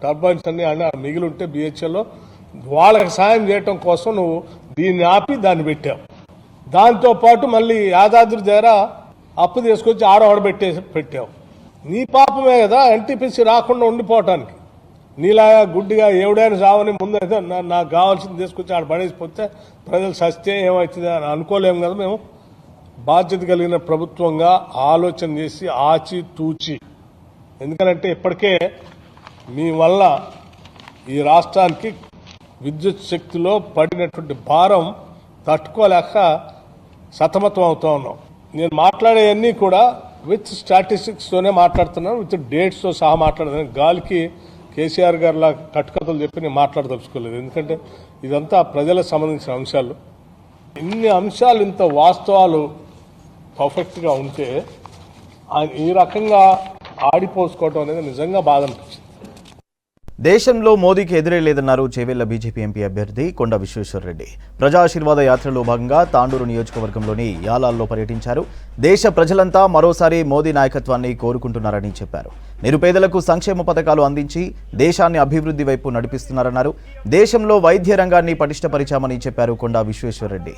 టర్బైన్స్ అన్ని మిగిలి ఉంటే BHELలో వాళ్ళకి సాయం చేయటం కోసం నువ్వు దీన్ని ఆపి దాన్ని పెట్టావు. దాంతోపాటు మళ్ళీ యాదాద్రి దగ్గర అప్పు తీసుకొచ్చి ఆడవాడ పెట్టావు. నీ పాపమే కదా ఎన్టీపీసీ రాకుండా ఉండిపోవటానికి. నీలాగా గుడ్డిగా ఎవడైనా చావని ముందైతే నాకు కావాల్సింది తీసుకొచ్చి ఆడ పడేసిపోతే ప్రజలు సస్తే ఏమవుతుంది అని అనుకోలేము కదా. మేము బాధ్యత కలిగిన ప్రభుత్వంగా ఆలోచన చేసి ఆచి తూచి, ఎందుకంటే ఇప్పటికే మీ వల్ల ఈ రాష్ట్రానికి విద్యుత్ శక్తిలో పడినటువంటి భారం తట్టుకోలేక సతమతం అవుతా ఉన్నాం. నేను మాట్లాడేవన్నీ కూడా విత్ స్టాటిస్టిక్స్తోనే మాట్లాడుతున్నాను, విత్ డేట్స్తో సహా మాట్లాడుతున్నాను. గాలికి కేసీఆర్ గారిలా కట్టుకథలు చెప్పి నేను మాట్లాడదలుచుకోలేదు. ఎందుకంటే ఇదంతా ప్రజలకు సంబంధించిన అంశాలు. ఇన్ని అంశాలు, ఇంత వాస్తవాలు పర్ఫెక్ట్గా ఉంటే ఈ రకంగా ఆడిపోసుకోవటం అనేది నిజంగా బాధ అనిపించింది. దేశంలో మోదీకి ఎదురే లేదన్నారు చేవెళ్ల బీజేపీ ఎంపీ అభ్యర్థి కొండ విశ్వేశ్వరరెడ్డి. ప్రజాశీర్వాద యాత్రలో భాగంగా తాండూరు నియోజకవర్గంలోని యాలాల్లో పర్యటించారు. దేశ ప్రజలంతా మరోసారి మోదీ నాయకత్వాన్ని కోరుకుంటున్నారని చెప్పారు. నిరుపేదలకు సంక్షేమ పథకాలు అందించి దేశాన్ని అభివృద్ధి వైపు నడిపిస్తున్నారన్నారు. దేశంలో వైద్య రంగాన్ని పటిష్టపరిచామని చెప్పారు కొండ విశ్వేశ్వరరెడ్డి.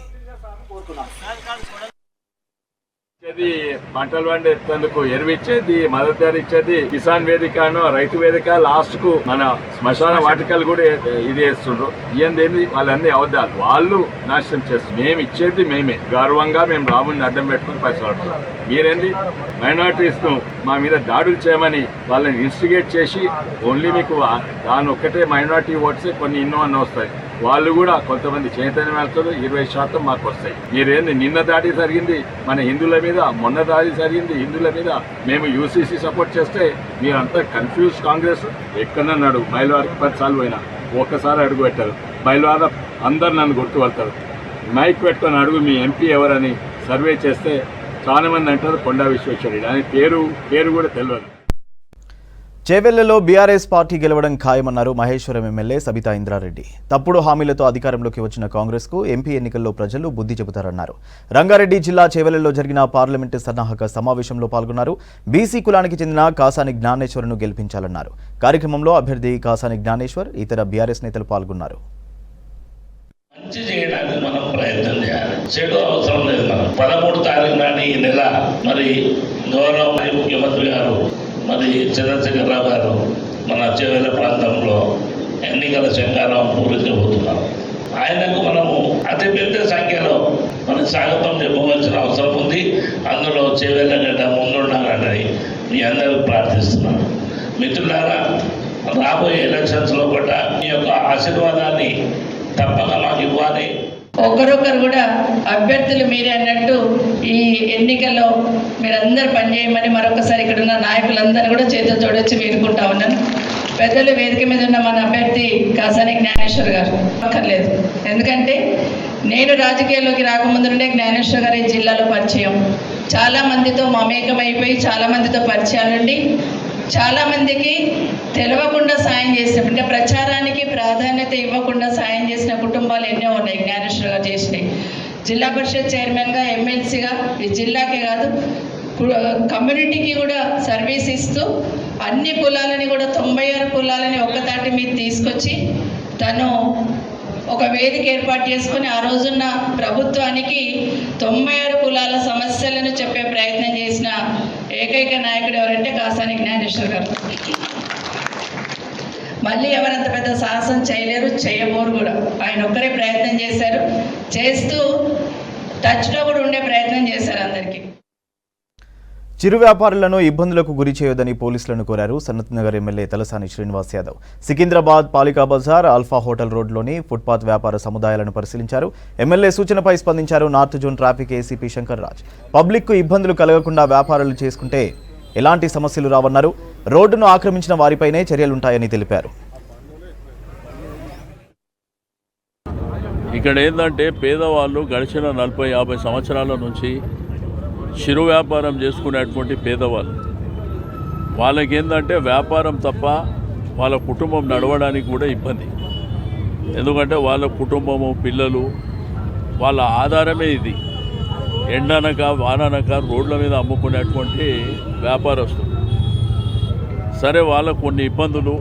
పంటలు పండేందుకు ఎరువిచ్చేది, మద్దతు ధర ఇచ్చేది, కిసాన్ వేదికను, రైతు వేదిక, లాస్ట్ కు మన శ్మశాన వాటికలు కూడా ఇది వేస్తుండ్రు. ఏంది వాళ్ళన్నీ అవద్దాలు, వాళ్ళు నాశనం చేస్తారు. మేము ఇచ్చేది మేమే, గర్వంగా మేము రాముడిని అడ్డం పెట్టుకుని పైసలాడుతున్నాం. మీరేంది మైనారిటీస్ ను మా మీద దాడులు చేయమని వాళ్ళని ఇన్స్టిగేట్ చేసి ఓన్లీ మీకు దాని ఒక్కటే మైనారిటీ ఓట్సే కొన్ని ఇన్నో అన్న వస్తాయి. వాళ్ళు కూడా కొంతమంది చైతన్యం వెళ్తారు, 20% మాకు వస్తాయి. మీరేంది నిన్న దాడి జరిగింది మన హిందువుల మీద, మొన్న దాడి జరిగింది హిందువుల మీద. మేము యూసీసీ సపోర్ట్ చేస్తే మీరంతా కన్ఫ్యూజ్. కాంగ్రెస్ ఎక్కడన్నాడు మైలవారికి 10 సార్లు పోయినా ఒక్కసారి అడుగు పెట్టారు. మైలవాడ అందరు నన్ను గుర్తుపడతారు. మైక్ పెట్టుకొని అడుగు మీ ఎంపీ ఎవరని సర్వే చేస్తే చాలా మంది అంటారు కొండా విశ్వేశ్వరరెడ్డి అని. పేరు కూడా తెలియదు. చేవెళ్లలో బీఆర్ఎస్ పార్టీ గెలవడం ఖాయమన్నారు మహేశ్వరం ఎమ్మెల్యే సబితా ఇంద్రారెడ్డి. తప్పుడు హామీలతో అధికారంలోకి వచ్చిన కాంగ్రెస్కు ఎంపీ ఎన్నికల్లో ప్రజలు బుద్ధి చెబుతారన్నారు. రంగారెడ్డి జిల్లా చేవెళ్లలో జరిగిన పార్లమెంటు సన్నాహక సమావేశంలో పాల్గొన్నారు. బీసీ కులానికి చెందిన కాసాని జ్ఞానేశ్వర్ను గెలిపించాలన్నారు. కార్యక్రమంలో అభ్యర్థి కాసాని జ్ఞానేశ్వర్, ఇతర బీఆర్ఎస్ నేతలు పాల్గొన్నారు. మంచి చేయడానికి మనం ప్రయత్నం చేయాలి, చెడు అవసరం లేదు. మనం 13 తారీఖు నాటి ఈ నెల మరి గౌరవ ముఖ్యమంత్రి గారు మరి చంద్రశేఖరరావు గారు మన చేవెళ్ల ప్రాంతంలో ఎన్నికల శంకారం పూరించబోతున్నారు. ఆయనకు మనము అతి పెద్ద సంఖ్యలో మనం స్వాగతం చెప్పవలసిన అవసరం ఉంది. అందులో చేవెళ్ల గడ్డ ముందుండాలని మీ అందరూ ప్రార్థిస్తున్నాను. మిత్రులారా, రాబోయే ఎలక్షన్స్లో కూడా మీ యొక్క ఆశీర్వాదాన్ని తప్పక మాకు ఇవ్వాలి. ఒకరొకరు కూడా అభ్యర్థులు మీరే అన్నట్టు ఈ ఎన్నికల్లో మీరందరూ పనిచేయమని మరొకసారి ఇక్కడ ఉన్న నాయకులందరూ కూడా చేతులు జోడించి వేడుకుంటా ఉన్నాను. పెద్దలు వేదిక మీద ఉన్న మన అభ్యర్థి కాసాని జ్ఞానేశ్వర్ గారు అక్కర్లేదు. ఎందుకంటే నేను రాజకీయాల్లోకి రాకముందు నుండే జ్ఞానేశ్వర్ గారు ఈ జిల్లాలో పరిచయం. చాలా మందితో మమేకమైపోయి చాలా మందితో పరిచయాలుండి చాలా మందికి తెలవకుండా సాయం చేసిన, అంటే ప్రచారానికి ప్రాధాన్యత ఇవ్వకుండా సాయం చేసిన కుటుంబాలు ఎన్నో ఉన్నాయి. జ్ఞానేశ్వర్ గారు చేసినాయి. జిల్లా పరిషత్ చైర్మన్గా, ఎమ్మెల్సీగా ఈ జిల్లాకే కాదు కమ్యూనిటీకి కూడా సర్వీస్ ఇస్తూ అన్ని కులాలని కూడా 96 కులాలని ఒక్కతాటి మీద తీసుకొచ్చి తను ఒక వేదిక ఏర్పాటు చేసుకొని ఆ రోజున్న ప్రభుత్వానికి 96 కులాల సమస్యలను చెప్పే ప్రయత్నం చేసిన ఏకైక నాయకుడు ఎవరంటే కాసాని జ్ఞానేశ్వర్ గారు. మళ్ళీ ఎవరంత పెద్ద సాహసం చేయలేరు, చేయబోరు కూడా. ఆయన ఒక్కరే ప్రయత్నం చేశారు, చేస్తూ టచ్లో కూడా ఉండే ప్రయత్నం చేశారు అందరికీ. చిరు వ్యాపారులను ఇబ్బందులకు గురి చేయొద్దని పోలీసులను కోరారు Sanath Nagar MLA Talasani Srinivas Yadav. Secunderabad Palika Bazar, alpha hotel రోడ్లోని ఫుట్పాత్ వ్యాపార సముదాయాలను పరిశీలించారు. ఎమ్మెల్యే సూచనపై స్పందించారు north zone traffic ACP Shankar Raj. పబ్లిక్కు ఇబ్బందులు కలగకుండా వ్యాపారాలు చేసుకుంటే ఎలాంటి సమస్యలు రావన్నారు. రోడ్డును ఆక్రమించిన వారిపైనే చర్యలుంటాయని తెలిపారు. ఇక్కడ ఏంటంటే పేదవాళ్ళు గడిచిన 40-50 సంవత్సరాల నుంచి చిరు వ్యాపారం చేసుకునేటువంటి పేదవాళ్ళు, వాళ్ళకి ఏంటంటే వ్యాపారం తప్ప వాళ్ళ కుటుంబం నడవడానికి కూడా ఇబ్బంది. ఎందుకంటే వాళ్ళ కుటుంబము, పిల్లలు, వాళ్ళ ఆధారమే ఇది. ఎండనక వాననక రోడ్ల మీద అమ్ముకునేటువంటి వ్యాపారస్తులు. సరే, వాళ్ళకు కొన్ని ఇబ్బందులు,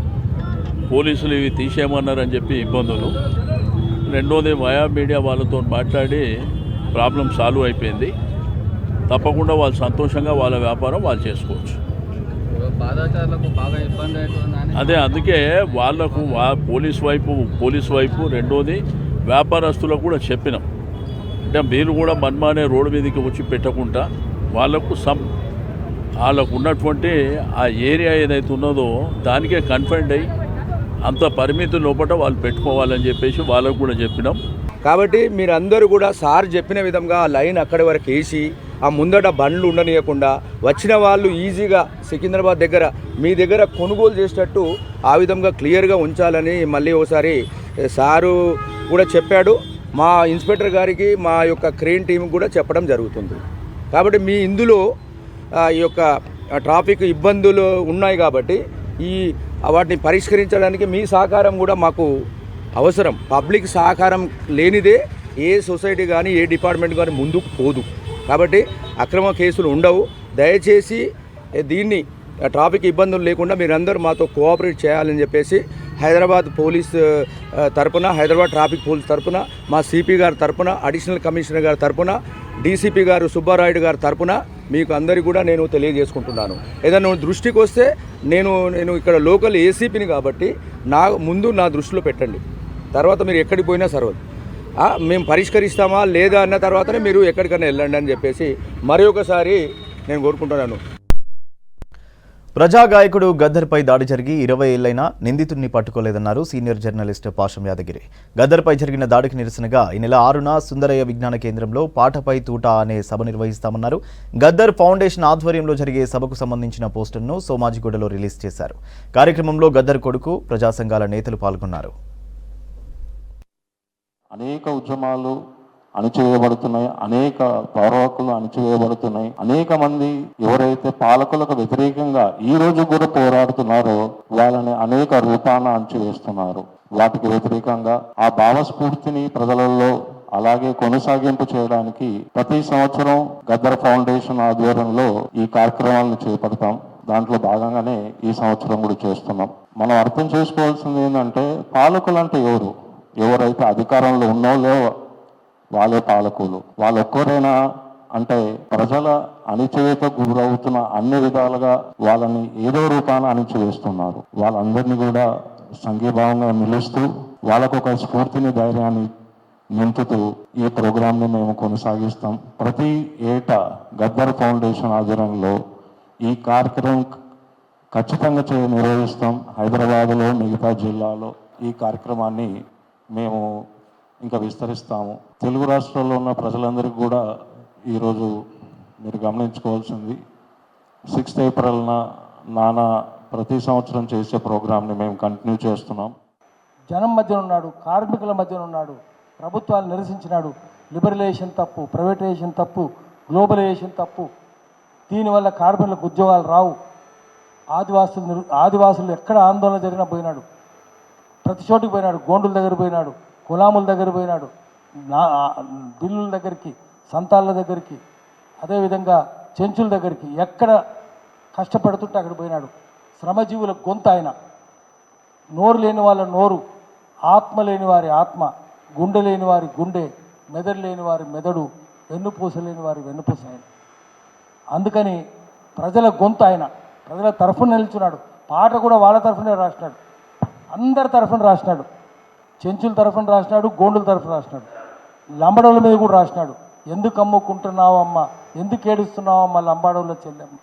పోలీసులు ఇవి తీసేయమన్నారని చెప్పి ఇబ్బందులు. రెండోది వయా మీడియా వాళ్ళతో మాట్లాడి ప్రాబ్లం సాల్వ్ అయిపోయింది. తప్పకుండా వాళ్ళు సంతోషంగా వాళ్ళ వ్యాపారం వాళ్ళు చేసుకోవచ్చు. అదే అందుకే వాళ్లకు పోలీస్ వైపు రెండోది వ్యాపారస్తులకు కూడా చెప్పినాం. అంటే మీరు కూడా మన్మానే రోడ్డు మీదకి వచ్చి పెట్టకుండా వాళ్ళకు వాళ్ళకు ఉన్నటువంటి ఆ ఏరియా ఏదైతే ఉన్నదో దానికే కన్ఫైన్డ్ అయ్యి అంత పరిమితి లోపల వాళ్ళు పెట్టుకోవాలని చెప్పేసి వాళ్ళకు కూడా చెప్పినాం. కాబట్టి మీరందరూ కూడా సార్ చెప్పిన విధంగా ఆ లైన్ అక్కడి వరకు వేసి ఆ ముందట బండ్లు ఉండనీయకుండా వచ్చిన వాళ్ళు ఈజీగా సికింద్రాబాద్ దగ్గర మీ దగ్గర కొనుగోలు చేసేటట్టు ఆ విధంగా క్లియర్గా ఉంచాలని మళ్ళీ ఒకసారి సారు కూడా చెప్పాడు. మా ఇన్స్పెక్టర్ గారికి మా యొక్క క్రెయిన్ టీంకి కూడా చెప్పడం జరుగుతుంది. కాబట్టి మీ ఇందులో ఈ యొక్క ట్రాఫిక్ ఇబ్బందులు ఉన్నాయి కాబట్టి వాటిని పరిష్కరించడానికి మీ సహకారం కూడా మాకు అవసరం. పబ్లిక్ సహకారం లేనిదే ఏ సొసైటీ కానీ ఏ డిపార్ట్మెంట్ కానీ ముందుకు పోదు. కాబట్టి అక్రమ కేసులు ఉండవు. దయచేసి దీన్ని ట్రాఫిక్ ఇబ్బందులు లేకుండా మీరందరూ మాతో కోఆపరేట్ చేయాలని చెప్పేసి హైదరాబాద్ పోలీస్ తరపున, హైదరాబాద్ ట్రాఫిక్ పోలీస్ తరపున, మా సిపి గారి తరపున, అడిషనల్ కమిషనర్ గారి తరపున, డీసీపీ గారు సుబ్బారాయుడు గారి తరపున మీకు అందరికీ కూడా నేను తెలియజేసుకుంటున్నాను. ఏదైనా దృష్టికి వస్తే నేను ఇక్కడ లోకల్ ఏసీపీని కాబట్టి ముందు నా దృష్టిలో పెట్టండి. తర్వాత మీరు ఎక్కడికి పోయినా సరే మేము పరిష్కరిస్తామా లేదా అన్న తర్వాతనే మీరు ఎక్కడికైనా వెళ్ళండి అని చెప్పేసి మరొకసారి నేను కోరుకుంటున్నాను. ప్రజాగాయకుడు గద్దర్పై దాడి జరిగి 20 ఏళ్లైనా నిందితుడిని పట్టుకోలేదన్నారు సీనియర్ జర్నలిస్ట్ పాషం యాదగిరి. గద్దర్పై జరిగిన దాడికి నిరసనగా ఈ నెల 6న సుందరయ్య విజ్ఞాన కేంద్రంలో పాటపై తూట అనే సభ నిర్వహిస్తామన్నారు. గద్దర్ ఫౌండేషన్ ఆధ్వర్యంలో జరిగే సభకు సంబంధించిన పోస్టర్ను సోమాజిగూడలో రిలీజ్ చేశారు. కార్యక్రమంలో గద్దర్ కొడుకు, ప్రజా సంఘాల నేతలు పాల్గొన్నారు. అనేక ఉద్యమాలు అణిచివేయబడుతున్నాయి, అనేక పౌర హక్కులు అణిచివేయబడుతున్నాయి. అనేక మంది ఎవరైతే పాలకులకు వ్యతిరేకంగా ఈ రోజు కూడా పోరాడుతున్నారో వాళ్ళని అనేక రూపాన అణిచివేస్తున్నారు. వాటికి వ్యతిరేకంగా ఆ భావస్ఫూర్తిని ప్రజలలో అలాగే కొనసాగింపు చేయడానికి ప్రతి సంవత్సరం గద్దర్ ఫౌండేషన్ ఆధ్వర్యంలో ఈ కార్యక్రమాలను చేపడతాం. దాంట్లో భాగంగానే ఈ సంవత్సరం కూడా చేస్తున్నాం. మనం అర్థం చేసుకోవాల్సింది ఏంటంటే పాలకులు అంటే ఎవరైతే అధికారంలో ఉన్నోళ్ళో వాళ్ళే పాలకులు. వాళ్ళు ఒక్కరైనా అంటే ప్రజల అణిచివేతకు గురవుతున్న అన్ని విధాలుగా వాళ్ళని ఏదో రూపాన అణిచివేస్తున్నారు. వాళ్ళందరినీ కూడా సంఘీభావంగా నిలుస్తూ వాళ్ళకు ఒక స్ఫూర్తిని, ధైర్యాన్ని నింపుతూ ఈ ప్రోగ్రాంని మేము కొనసాగిస్తాం. ప్రతి ఏటా గద్దర్ ఫౌండేషన్ ఆధ్వర్యంలో ఈ కార్యక్రమం ఖచ్చితంగా నిర్వహిస్తాం. హైదరాబాద్లో, మిగతా జిల్లాలో ఈ కార్యక్రమాన్ని మేము ఇంకా విస్తరిస్తాము. తెలుగు రాష్ట్రాల్లో ఉన్న ప్రజలందరికీ కూడా ఈరోజు మీరు గమనించుకోవాల్సింది 6th ఏప్రిల్న నాన్న ప్రతి సంవత్సరం చేసే ప్రోగ్రాంని మేము కంటిన్యూ చేస్తున్నాం. జనం మధ్యన ఉన్నాడు, కార్మికుల మధ్యన ఉన్నాడు, ప్రభుత్వాలు నిరసించినాడు. లిబరలైజేషన్ తప్పు, ప్రైవేటైజేషన్ తప్పు, గ్లోబలైజేషన్ తప్పు. దీనివల్ల కార్మికులకు ఉద్యోగాలు రావు. ఆదివాసులు ఎక్కడ ఆందోళన జరిగినా పోయినాడు, ప్రతి చోటుకి పోయినాడు. గోండుల దగ్గర పోయినాడు, కులాముల దగ్గర పోయినాడు, దిల్లుల దగ్గరికి, సంతాళ్ళ దగ్గరికి, అదేవిధంగా చెంచుల దగ్గరికి. ఎక్కడ కష్టపడుతుంటే అక్కడ పోయినాడు. శ్రమజీవుల గొంతు ఆయన. నోరు లేని వాళ్ళ నోరు, ఆత్మ లేని వారి ఆత్మ, గుండె లేని వారి గుండె, మెదడు లేని వారి మెదడు, వెన్నుపూస లేని వారి వెన్నుపూస ఆయన. అందుకని ప్రజల గొంతు ఆయన. ప్రజల తరఫున నిల్చున్నాడు. పాట కూడా వాళ్ళ తరఫునే రాసినాడు, అందరి తరఫున రాసినాడు. చెంచుల తరఫున రాసినాడు, గోండుల తరఫున రాసినాడు, లంబాడోళ్ళ మీద కూడా రాసినాడు. ఎందుకు అమ్ముకుంటున్నావమ్మా, ఎందుకు ఏడుస్తున్నావమ్మా లంబాడోళ్ళ చెల్లెమ్మ,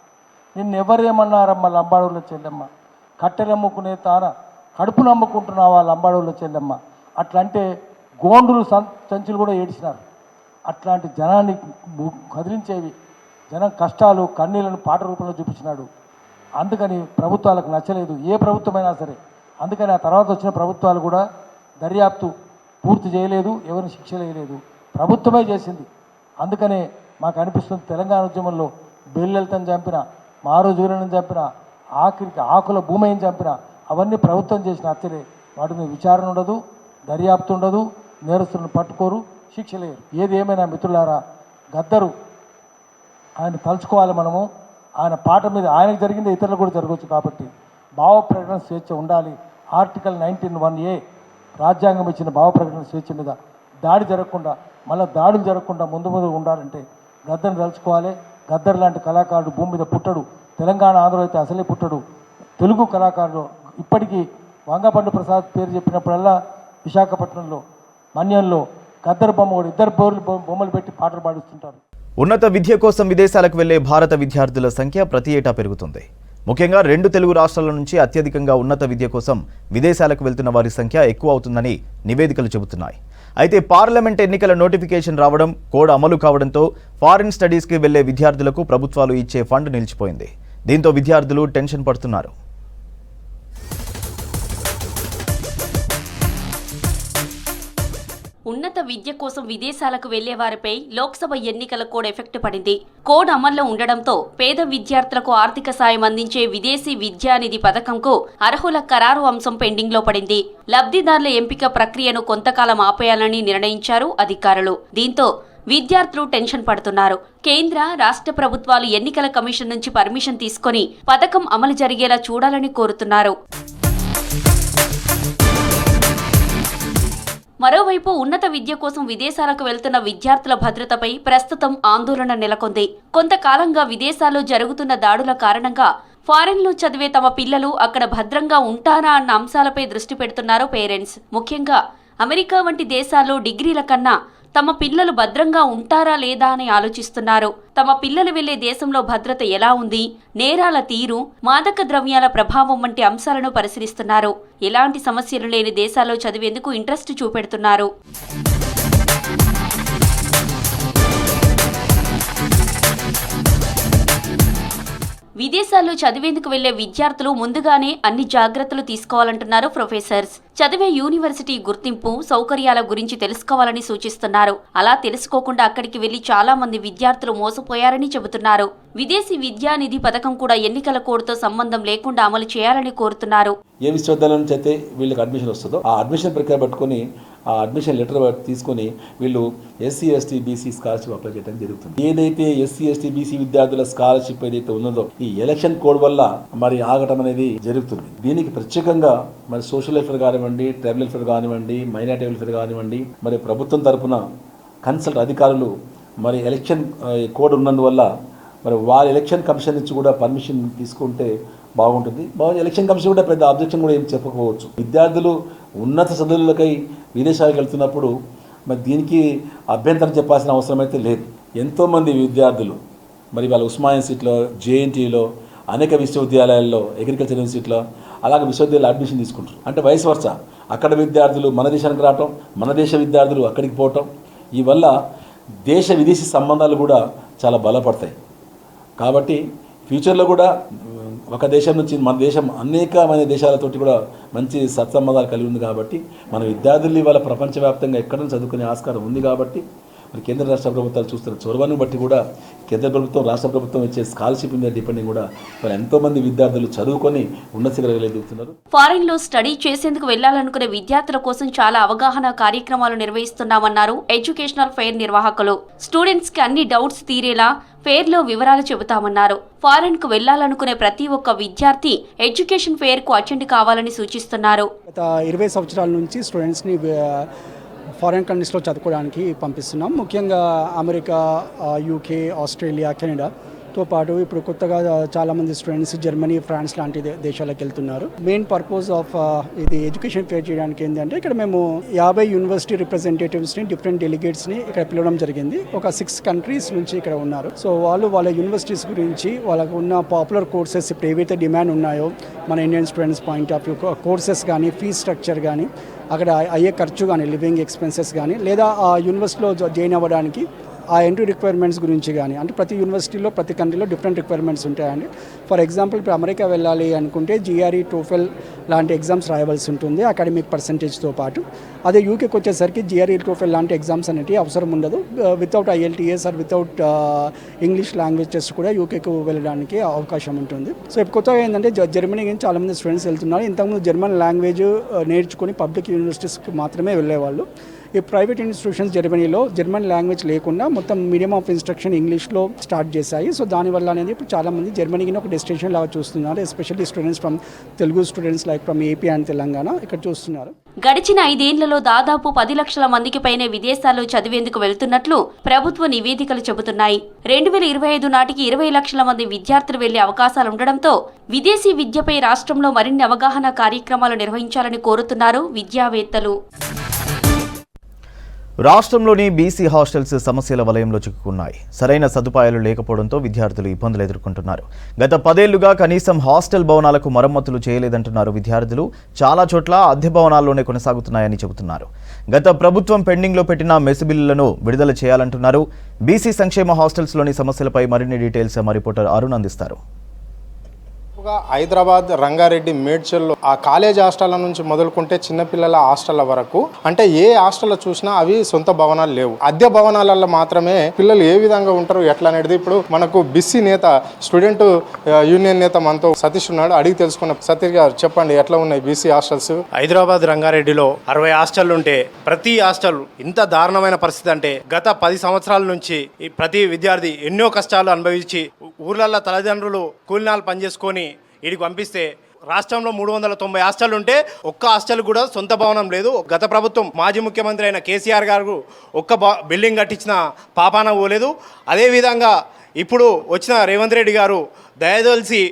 నిన్నెవరేమన్నారమ్మా లంబాడోళ్ళ చెల్లెమ్మ, కట్టెలమ్ముకునే కడుపును అమ్ముకుంటున్నావా లంబాడోళ్ళ చెల్లెమ్మ. అట్లంటే గోండులు చెంచులు కూడా ఏడిచినారు. అట్లాంటి జనాన్ని కదిలించేవి, జనం కష్టాలు కన్నీళ్లను పాట రూపంలో చూపించినాడు. అందుకని ప్రభుత్వాలకు నచ్చలేదు, ఏ ప్రభుత్వమైనా సరే. అందుకని ఆ తర్వాత వచ్చిన ప్రభుత్వాలు కూడా దర్యాప్తు పూర్తి చేయలేదు, ఎవరిని శిక్ష వేయలేదు, ప్రభుత్వమే చేసింది. అందుకనే మాకు అనిపిస్తుంది తెలంగాణ ఉద్యమంలో బెల్లెల్తను చంపిన, మారు జూరని చంపిన, ఆఖరికి ఆకుల భూమిని చంపిన అవన్నీ ప్రభుత్వం చేసిన హత్యలే. వాటి మీద విచారణ ఉండదు, దర్యాప్తు ఉండదు, నేరస్తులను పట్టుకోరు, శిక్ష లేరు. ఏది ఏమైనా మిత్రులారా, గద్దరు ఆయన తలుచుకోవాలి మనము. ఆయన పాట మీద ఆయనకు జరిగింది ఇతరులు కూడా జరగవచ్చు కాబట్టి భావ ప్రకటన స్వేచ్ఛ ఉండాలి. ఆర్టికల్ 19(1)A రాజ్యాంగం ఇచ్చిన భావ ప్రకటన స్వేచ్ఛ మీద దాడి జరగకుండా, మళ్ళీ దాడులు జరగకుండా ముందు ఉండాలంటే గద్దర్ని తలుచుకోవాలి. గద్దర్ లాంటి కళాకారుడు భూమి మీద పుట్టడు. తెలంగాణ, ఆంధ్రలో అయితే అసలే పుట్టడు. తెలుగు కళాకారుడు ఇప్పటికీ వంగపండు ప్రసాద్ పేరు చెప్పినప్పుడల్లా విశాఖపట్నంలో మన్యంలో గద్దర్ బొమ్మ కూడా ఇద్దరు బొమ్మలు పెట్టి పాటలు పాడిస్తుంటారు. ఉన్నత విద్య కోసం విదేశాలకు వెళ్లే భారత విద్యార్థుల సంఖ్య ప్రతి ఏటా పెరుగుతుంది. ముఖ్యంగా 2 తెలుగు రాష్ట్రాల నుంచి అత్యధికంగా ఉన్నత విద్య కోసం విదేశాలకు వెళ్తున్న వారి సంఖ్య ఎక్కువ అవుతుందని నివేదికలు చెబుతున్నాయి. అయితే పార్లమెంట్ ఎన్నికల నోటిఫికేషన్ రావడం, కోడ్ అమలు కావడంతో ఫారిన్ స్టడీస్కి వెళ్లే విద్యార్థులకు ప్రభుత్వాలు ఇచ్చే ఫండ్ నిలిచిపోయింది. దీంతో విద్యార్థులు టెన్షన్ పడుతున్నారు. ఉన్నత విద్య కోసం విదేశాలకు వెళ్లే వారిపై లోక్సభ ఎన్నికల కోడ్ ఎఫెక్ట్ పడింది. కోడ్ అమల్లో ఉండడంతో పేద విద్యార్థులకు ఆర్థిక సాయం అందించే విదేశీ విద్యానిధి పథకంకు అర్హుల ఖరారు అంశం పెండింగ్ లో పడింది. లబ్ధిదారుల ఎంపిక ప్రక్రియను కొంతకాలం ఆపేయాలని నిర్ణయించారు అధికారులు. దీంతో విద్యార్థులు టెన్షన్ పడుతున్నారు. కేంద్ర, రాష్ట్ర ప్రభుత్వాలు ఎన్నికల కమిషన్ నుంచి పర్మిషన్ తీసుకొని పథకం అమలు జరిగేలా చూడాలని కోరుతున్నారు. మరోవైపు ఉన్నత విద్య కోసం విదేశాలకు వెళ్తున్న విద్యార్థుల భద్రతపై ప్రస్తుతం ఆందోళన నెలకొంది. కొంతకాలంగా విదేశాల్లో జరుగుతున్న దాడుల కారణంగా ఫారెన్లో చదివే తమ పిల్లలు అక్కడ భద్రంగా ఉంటారా అన్న అంశాలపై దృష్టి పెడుతున్నారు పేరెంట్స్. ముఖ్యంగా అమెరికా వంటి దేశాల్లో డిగ్రీల కన్నా తమ పిల్లలు భద్రంగా ఉంటారా లేదా అని ఆలోచిస్తున్నారు. తమ పిల్లలు వెళ్లే దేశంలో భద్రత ఎలా ఉంది, నేరాల తీరు, మాదక ద్రవ్యాల ప్రభావం వంటి అంశాలను పరిశీలిస్తున్నారు. ఎలాంటి సమస్యలు లేని దేశాల్లో చదివేందుకు ఇంట్రెస్ట్ చూపెడుతున్నారు. విదేశాల్లో చదివేందుకు వెళ్లే విద్యార్థులు ముందుగానే అన్ని జాగ్రత్తలు తీసుకోవాలంటున్నారు ప్రొఫెసర్స్. చదివే యూనివర్సిటీ గుర్తింపు, సౌకర్యాల గురించి తెలుసుకోవాలని సూచిస్తున్నారు. అలా తెలుసుకోకుండా అక్కడికి వెళ్లి చాలా మంది విద్యార్థులు మోసపోయారని చెబుతున్నారు. విదేశీ విద్యానిధి పథకం కూడా ఎన్నికల కోడ్తో సంబంధం లేకుండా అమలు చేయాలని కోరుతున్నారు. ఏ విశ్వవిద్యాలయం నుంచి అయితే వీళ్ళకి అడ్మిషన్ వస్తుందో ఆ అడ్మిషన్ ప్రక్రియ పట్టుకొని ఆ అడ్మిషన్ లెటర్ తీసుకొని వీళ్ళు SC, ST, BC scholarship apply చేయడం జరుగుతుంది. ఏదైతే ఎస్సీ, ఎస్టీ, బీసీ విద్యార్థుల స్కాలర్షిప్ ఏదైతే ఉన్నదో ఈ ఎలక్షన్ కోడ్ వల్ల మరి ఆగటం అనేది జరుగుతుంది. దీనికి ప్రత్యేకంగా మరి సోషల్ వెల్ఫేర్ కానివ్వండి, ట్రైబల్ వెల్ఫేర్ కానివ్వండి, మైనారిటీ వెల్ఫేర్ కానివ్వండి, మరి ప్రభుత్వం తరఫున కన్సల్ట్ అధికారులు మరి ఎలక్షన్ కోడ్ ఉన్నందువల్ల మరి వారి ఎలక్షన్ కమిషన్ నుంచి కూడా పర్మిషన్ తీసుకుంటే బాగుంటుంది. ఎలక్షన్ కమిషన్ కూడా పెద్ద అబ్జెక్షన్ కూడా ఏం చెప్పకపోవచ్చు. విద్యార్థులు ఉన్నత చదువులకై విదేశాలకు వెళ్తున్నప్పుడు మరి దీనికి అభ్యంతరం చెప్పాల్సిన అవసరం అయితే లేదు. ఎంతోమంది విద్యార్థులు మరి వాళ్ళ ఉస్మానియా యూనివర్సిటీలో, జేఎన్టీలో, అనేక విశ్వవిద్యాలయాల్లో, అగ్రికల్చర్ యూనివర్సిటీలో అలాగే విశ్వవిద్యాలయాలు అడ్మిషన్ తీసుకుంటారు. అంటే వయసు వర్స అక్కడ విద్యార్థులు మన దేశానికి రావటం, మన దేశ విద్యార్థులు అక్కడికి పోవటం, ఈ వల్ల దేశ విదేశీ సంబంధాలు కూడా చాలా బలపడతాయి. కాబట్టి ఫ్యూచర్లో కూడా ఒక దేశం నుంచి మన దేశం అనేకమైన దేశాలతోటి కూడా మంచి సత్సంబంధాలు కలిగి ఉంది. కాబట్టి మన విద్యార్థులు ఇవాళ ప్రపంచవ్యాప్తంగా ఎక్కడ చదువుకునే ఆస్కారం ఉంది. కాబట్టి మరి కేంద్ర రాష్ట్ర ప్రభుత్వాలు చూస్తున్న చొరవను బట్టి కూడా కేంద్ర ప్రభుత్వం, రాష్ట్ర ప్రభుత్వం ఇచ్చే స్కాలర్షిప్ మీద డిపెండింగ్ కూడా మరి ఎంతోమంది విద్యార్థులు చదువుకొని ఉన్నత శిఖరాలు ఎదుగుతున్నారు. ఫారెన్ లో స్టడీ చేసేందుకు వెళ్లాలనుకునే విద్యార్థుల కోసం చాలా అవగాహన కార్యక్రమాలు నిర్వహిస్తున్నామన్నారు ఎడ్యుకేషనల్ ఫెయిర్ నిర్వాహకులు. స్టూడెంట్స్ కి అన్ని డౌట్స్ తీరేలా ఫెయిర్ లో వివరాలు చెబుతామన్నారు. ఫారెన్ కు వెళ్లాలనుకునే ప్రతి ఒక్క విద్యార్థి ఎడ్యుకేషన్ ఫెయిర్ కు అటెండ్ కావాలని సూచిస్తున్నారు. గత 20 సంవత్సరాల నుంచి స్టూడెంట్స్ ని ఫారెన్ కంట్రీస్లో చదువుకోవడానికి పంపిస్తున్నాం. ముఖ్యంగా అమెరికా, యూకే, ఆస్ట్రేలియా, కెనడాతో పాటు ఇప్పుడు కొత్తగా చాలామంది స్టూడెంట్స్ జర్మనీ, ఫ్రాన్స్ లాంటి దేశాలకు వెళ్తున్నారు. మెయిన్ పర్పస్ ఆఫ్ ఇది ఎడ్యుకేషన్ ఫేర్ చేయడానికి ఏంటంటే ఇక్కడ మేము 50 యూనివర్సిటీ రిప్రజెంటేటివ్స్ని, డిఫరెంట్ డెలిగేట్స్ని ఇక్కడ పిలవడం జరిగింది. ఒక 6 కంట్రీస్ నుంచి ఇక్కడ ఉన్నారు. సో వాళ్ళు వాళ్ళ యూనివర్సిటీస్ గురించి, వాళ్ళకు ఉన్న పాపులర్ కోర్సెస్ ఇప్పుడు ఏవైతే డిమాండ్ ఉన్నాయో మన Indian students point of view, courses కానీ, ఫీజ్ స్ట్రక్చర్ కానీ, అక్కడ అయ్యే ఖర్చు కానీ, లివింగ్ ఎక్స్పెన్సెస్ కానీ, లేదా ఆ యూనివర్సిటీలో జాయిన్ అవ్వడానికి ఆ ఎంట్రీ రిక్వైర్మెంట్స్ గురించి కానీ, అంటే ప్రతి యూనివర్సిటీలో ప్రతి కంట్రీలో డిఫరెంట్ రిక్వైర్మెంట్స్ ఉంటాయండి. ఫర్ ఎగ్జాంపుల్ ఇప్పుడు అమెరికా వెళ్ళాలి అనుకుంటే GRE, TOEFL లాంటి ఎగ్జామ్స్ రాయవలసి ఉంటుంది అకాడమిక్ పర్సంటేజ్తో పాటు. అదే యూకేకి వచ్చేసరికి GRE, TOEFL లాంటి ఎగ్జామ్స్ అనేవి అవసరం ఉండదు. Without IELTS or without English language test కూడా యూకేకి వెళ్ళడానికి అవకాశం ఉంటుంది. సో ఇప్పుడు కొత్తగా ఏంటంటే జర్మనీకి చాలామంది స్టూడెంట్స్ వెళ్తున్నారు. ఇంతకుముందు జర్మన్ లాంగ్వేజ్ నేర్చుకుని పబ్లిక్ యూనివర్సిటీస్కి మాత్రమే వెళ్ళేవాళ్ళు. ఈ ప్రైవేట్ ఇన్స్టిట్యూషన్స్ జర్మనీలో జర్మన్ లాంగ్వేజ్ లేకుండా మొత్తం మీడియం ఆఫ్ ఇన్స్ట్రక్షన్ ఇంగ్లీష్లో స్టార్ట్ చేశాయి. సో దానివల్ల అనేది ఇప్పుడు చాలామంది జర్మనీకి ఒక డెస్టినేషన్ లాగా చూస్తున్నారు. Especially students from Telugu students like from AP and Telangana ఇక్కడ చూస్తున్నారు. గడిచిన 5 ఏళ్లలో దాదాపు 10 లక్షల మందికి పైనే విదేశాల్లో చదివేందుకు వెళ్తున్నట్లు ప్రభుత్వ నివేదికలు చెబుతున్నాయి. 2025 నాటికి 20 లక్షల మంది విద్యార్థులు వెళ్లే అవకాశాలుండడంతో విదేశీ విద్యపై రాష్ట్రంలో మరిన్ని అవగాహన కార్యక్రమాలు నిర్వహించాలని కోరుతున్నారు విద్యావేత్తలు. రాష్ట్రంలోని బీసీ హాస్టల్స్ సమస్యల వలయంలో చిక్కుకున్నాయి. సరైన సదుపాయాలు లేకపోవడంతో విద్యార్థులు ఇబ్బందులు ఎదుర్కొంటున్నారు. గత 10 ఏళ్లుగా కనీసం హాస్టల్ భవనాలకు మరమ్మతులు చేయలేదంటున్నారు విద్యార్థులు. చాలా చోట్ల అద్దె భవనాల్లోనే కొనసాగుతున్నాయని చెబుతున్నారు. గత ప్రభుత్వం పెండింగ్లో పెట్టిన మెస్ బిల్లులను విడుదల చేయాలంటున్నారు. బీసీ సంక్షేమ హాస్టల్స్లోని సమస్యలపై మరిన్ని డీటెయిల్స్ మా రిపోర్టర్ అరుణ్ అందిస్తారు. హైదరాబాద్, రంగారెడ్డి, మేడ్చల్లో ఆ కాలేజ్ హాస్టళ్ల నుంచి మొదలుకుంటే చిన్నపిల్లల హాస్టళ్ల వరకు అంటే ఏ హాస్టల్లో చూసినా అవి సొంత భవనాలు లేవు. అద్దె భవనాలలో మాత్రమే పిల్లలు ఏ విధంగా ఉంటారు ఎట్లా అనేది ఇప్పుడు మనకు బిస్సీ నేత, స్టూడెంట్ యూనియన్ నేత మనతో సతీష్ ఉన్నాడు. అడిగి తెలుసుకున్న. సతీష్ గారు చెప్పండి, ఎట్లా ఉన్నాయి బీసీ హాస్టల్స్? హైదరాబాద్, రంగారెడ్డిలో 60 హాస్టళ్లు ఉంటే ప్రతి హాస్టల్ ఇంత దారుణమైన పరిస్థితి అంటే గత 10 సంవత్సరాల నుంచి ప్రతి విద్యార్థి ఎన్నో కష్టాలు అనుభవించి ఊర్లలో తల్లిదండ్రులు కూలినాలు పనిచేసుకొని వీడికి పంపిస్తే రాష్ట్రంలో 390 హాస్టల్ ఉంటే ఒక్క హాస్టల్ కూడా సొంత భవనం లేదు. గత ప్రభుత్వం మాజీ ముఖ్యమంత్రి అయిన కేసీఆర్ గారు ఒక్క బిల్డింగ్ కట్టించిన పాపాన పోలేదు. అదేవిధంగా ఇప్పుడు వచ్చిన రేవంత్ రెడ్డి గారు దయదలిసి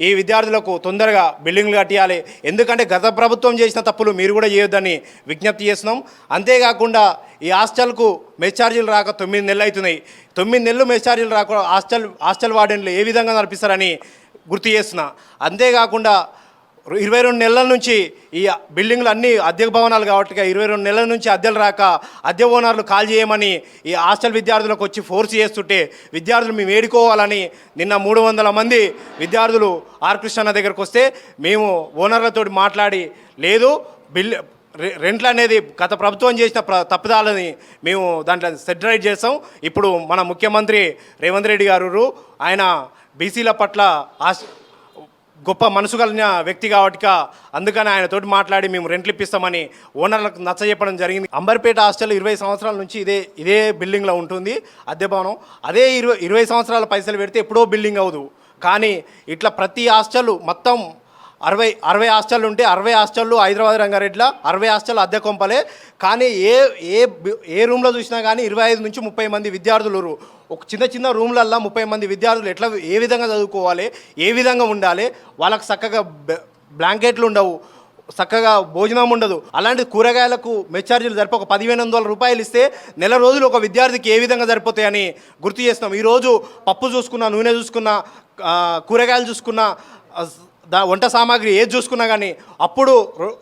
ఈ విద్యార్థులకు తొందరగా బిల్డింగ్లు కట్టియాలి. ఎందుకంటే గత ప్రభుత్వం చేసిన తప్పులు మీరు కూడా చేయొద్దని విజ్ఞప్తి చేస్తున్నాం. అంతేకాకుండా ఈ హాస్టల్కు మెస్ ఛార్జీలు రాక 9 నెలలు అవుతున్నాయి. 9 నెలలు మెస్ ఛార్జీలు రాక హాస్టల్ వార్డెన్లు ఏ విధంగా నడిపిస్తారని గుర్తు చేస్తున్నా. అంతేకాకుండా 22 నెలల నుంచి ఈ బిల్డింగ్లు అన్నీ అద్దె భవనాలు కాబట్టి 22 నెలల నుంచి అద్దెలు రాక అద్దె ఓనర్లు కాల్ చేయమని ఈ హాస్టల్ విద్యార్థులకు వచ్చి ఫోర్స్ చేస్తుంటే విద్యార్థులు మేము వేడుకోవాలని నిన్న 300 మంది విద్యార్థులు ఆర్ కృష్ణ దగ్గరకు వస్తే మేము ఓనర్లతో మాట్లాడి లేదు రెంట్లు అనేది గత ప్రభుత్వం చేసిన తప్పుదాలని మేము దాంట్లో సెటిలైట్ చేస్తాం. ఇప్పుడు మన ముఖ్యమంత్రి రేవంత్ రెడ్డి గారు ఆయన బీసీల పట్ల గొప్ప మనసు కలిగిన వ్యక్తి కాబట్టి అందుకని ఆయనతోటి మాట్లాడి మేము రెంట్లు ఇప్పిస్తామని ఓనర్లకు నచ్చజెప్పడం జరిగింది. అంబర్పేట హాస్టల్ 20 సంవత్సరాల నుంచి ఇదే బిల్డింగ్లో ఉంటుంది అద్దె భవనం. అదే 20 సంవత్సరాల పైసలు పెడితే ఎప్పుడో బిల్డింగ్ అవ్వదు. కానీ ఇట్లా ప్రతి హాస్టల్ మొత్తం 60 హాస్టళ్ళు ఉంటే 60 హాస్టళ్ళు హైదరాబాద్, రంగారెడ్డిలో 60 హాస్టల్ అద్దె కొంపలే. కానీ ఏ రూమ్లో చూసినా కానీ 25 నుంచి 30 మంది విద్యార్థులు ఒక చిన్న రూమ్లల్లో 30 మంది విద్యార్థులు ఎట్లా ఏ విధంగా చదువుకోవాలి, ఏ విధంగా ఉండాలి, వాళ్ళకి చక్కగా బ్లాంకెట్లు ఉండవు, చక్కగా భోజనం ఉండదు. అలాంటి కూరగాయలకు మెస్ ఛార్జీలు జరిపి ఒక 1500 రూపాయలు ఇస్తే నెల రోజులు ఒక విద్యార్థికి ఏ విధంగా సరిపోతాయని గుర్తు చేస్తున్నాం. ఈరోజు పప్పు చూసుకున్నా, నూనె చూసుకున్నా, కూరగాయలు చూసుకున్నా, వంట సామాగ్రి ఏది చూసుకున్నా కానీ అప్పుడు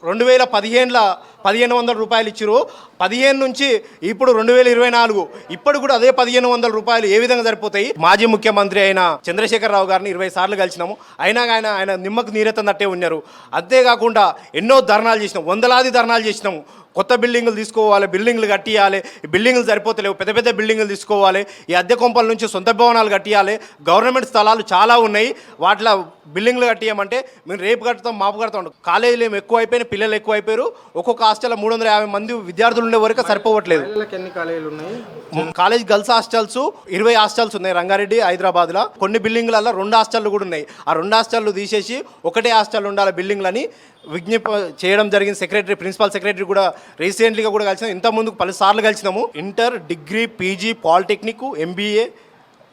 2015లో 1500 రూపాయలు ఇచ్చిరు. 15 నుంచి ఇప్పుడు 2024 ఇప్పుడు కూడా అదే 1500 రూపాయలు ఏ విధంగా సరిపోతాయి? మాజీ ముఖ్యమంత్రి అయిన చంద్రశేఖరరావు గారిని 20 సార్లు కలిసినాము. అయినా ఆయన నిమ్మకు నీరెత్తనట్టే ఉన్నారు. అంతేకాకుండా ఎన్నో ధర్నాలు చేసినాం, వందలాది ధర్నాలు చేసినాము. కొత్త బిల్డింగులు తీసుకోవాలి, బిల్డింగులు కట్టియాలి, ఈ బిల్డింగులు సరిపోతలేవు, పెద్ద బిల్డింగులు తీసుకోవాలి, ఈ అద్దె కొంపల నుంచి సొంత భవనాలు కట్టియాలి, గవర్నమెంట్ స్థలాలు చాలా ఉన్నాయి, వాటిలో బిల్డింగ్లు కట్టియమంటే మేము రేపు కడతాం, మాపు కడతాం. కాలేజీలు ఏమి ఎక్కువ అయిపోయినాయి, పిల్లలు ఎక్కువ అయిపోయారు. ఒక్కొక్క హాస్టల్లో 350 మంది విద్యార్థులు ఉండే వరకు సరిపోవట్లేదు. ఎన్ని కాలేజీలు ఉన్నాయి? కాలేజ్ గర్ల్స్ హాస్టల్స్ 20 హాస్టల్స్ ఉన్నాయి రంగారెడ్డి, హైదరాబాద్లో. కొన్ని బిల్డింగ్లలో 2 హాస్టళ్ళు కూడా ఉన్నాయి. ఆ 2 హాస్టళ్ళు తీసేసి ఒకటే హాస్టల్ ఉండాలి బిల్డింగ్లని విజ్ఞప్తి చేయడం జరిగింది. ప్రిన్సిపల్ సెక్రటరీ కూడా రీసెంట్లీగా కూడా కలిసినాం. ఇంత ముందుకు 10 సార్లు కలిసినాము. Inter, degree, PG, polytechnic, MBA,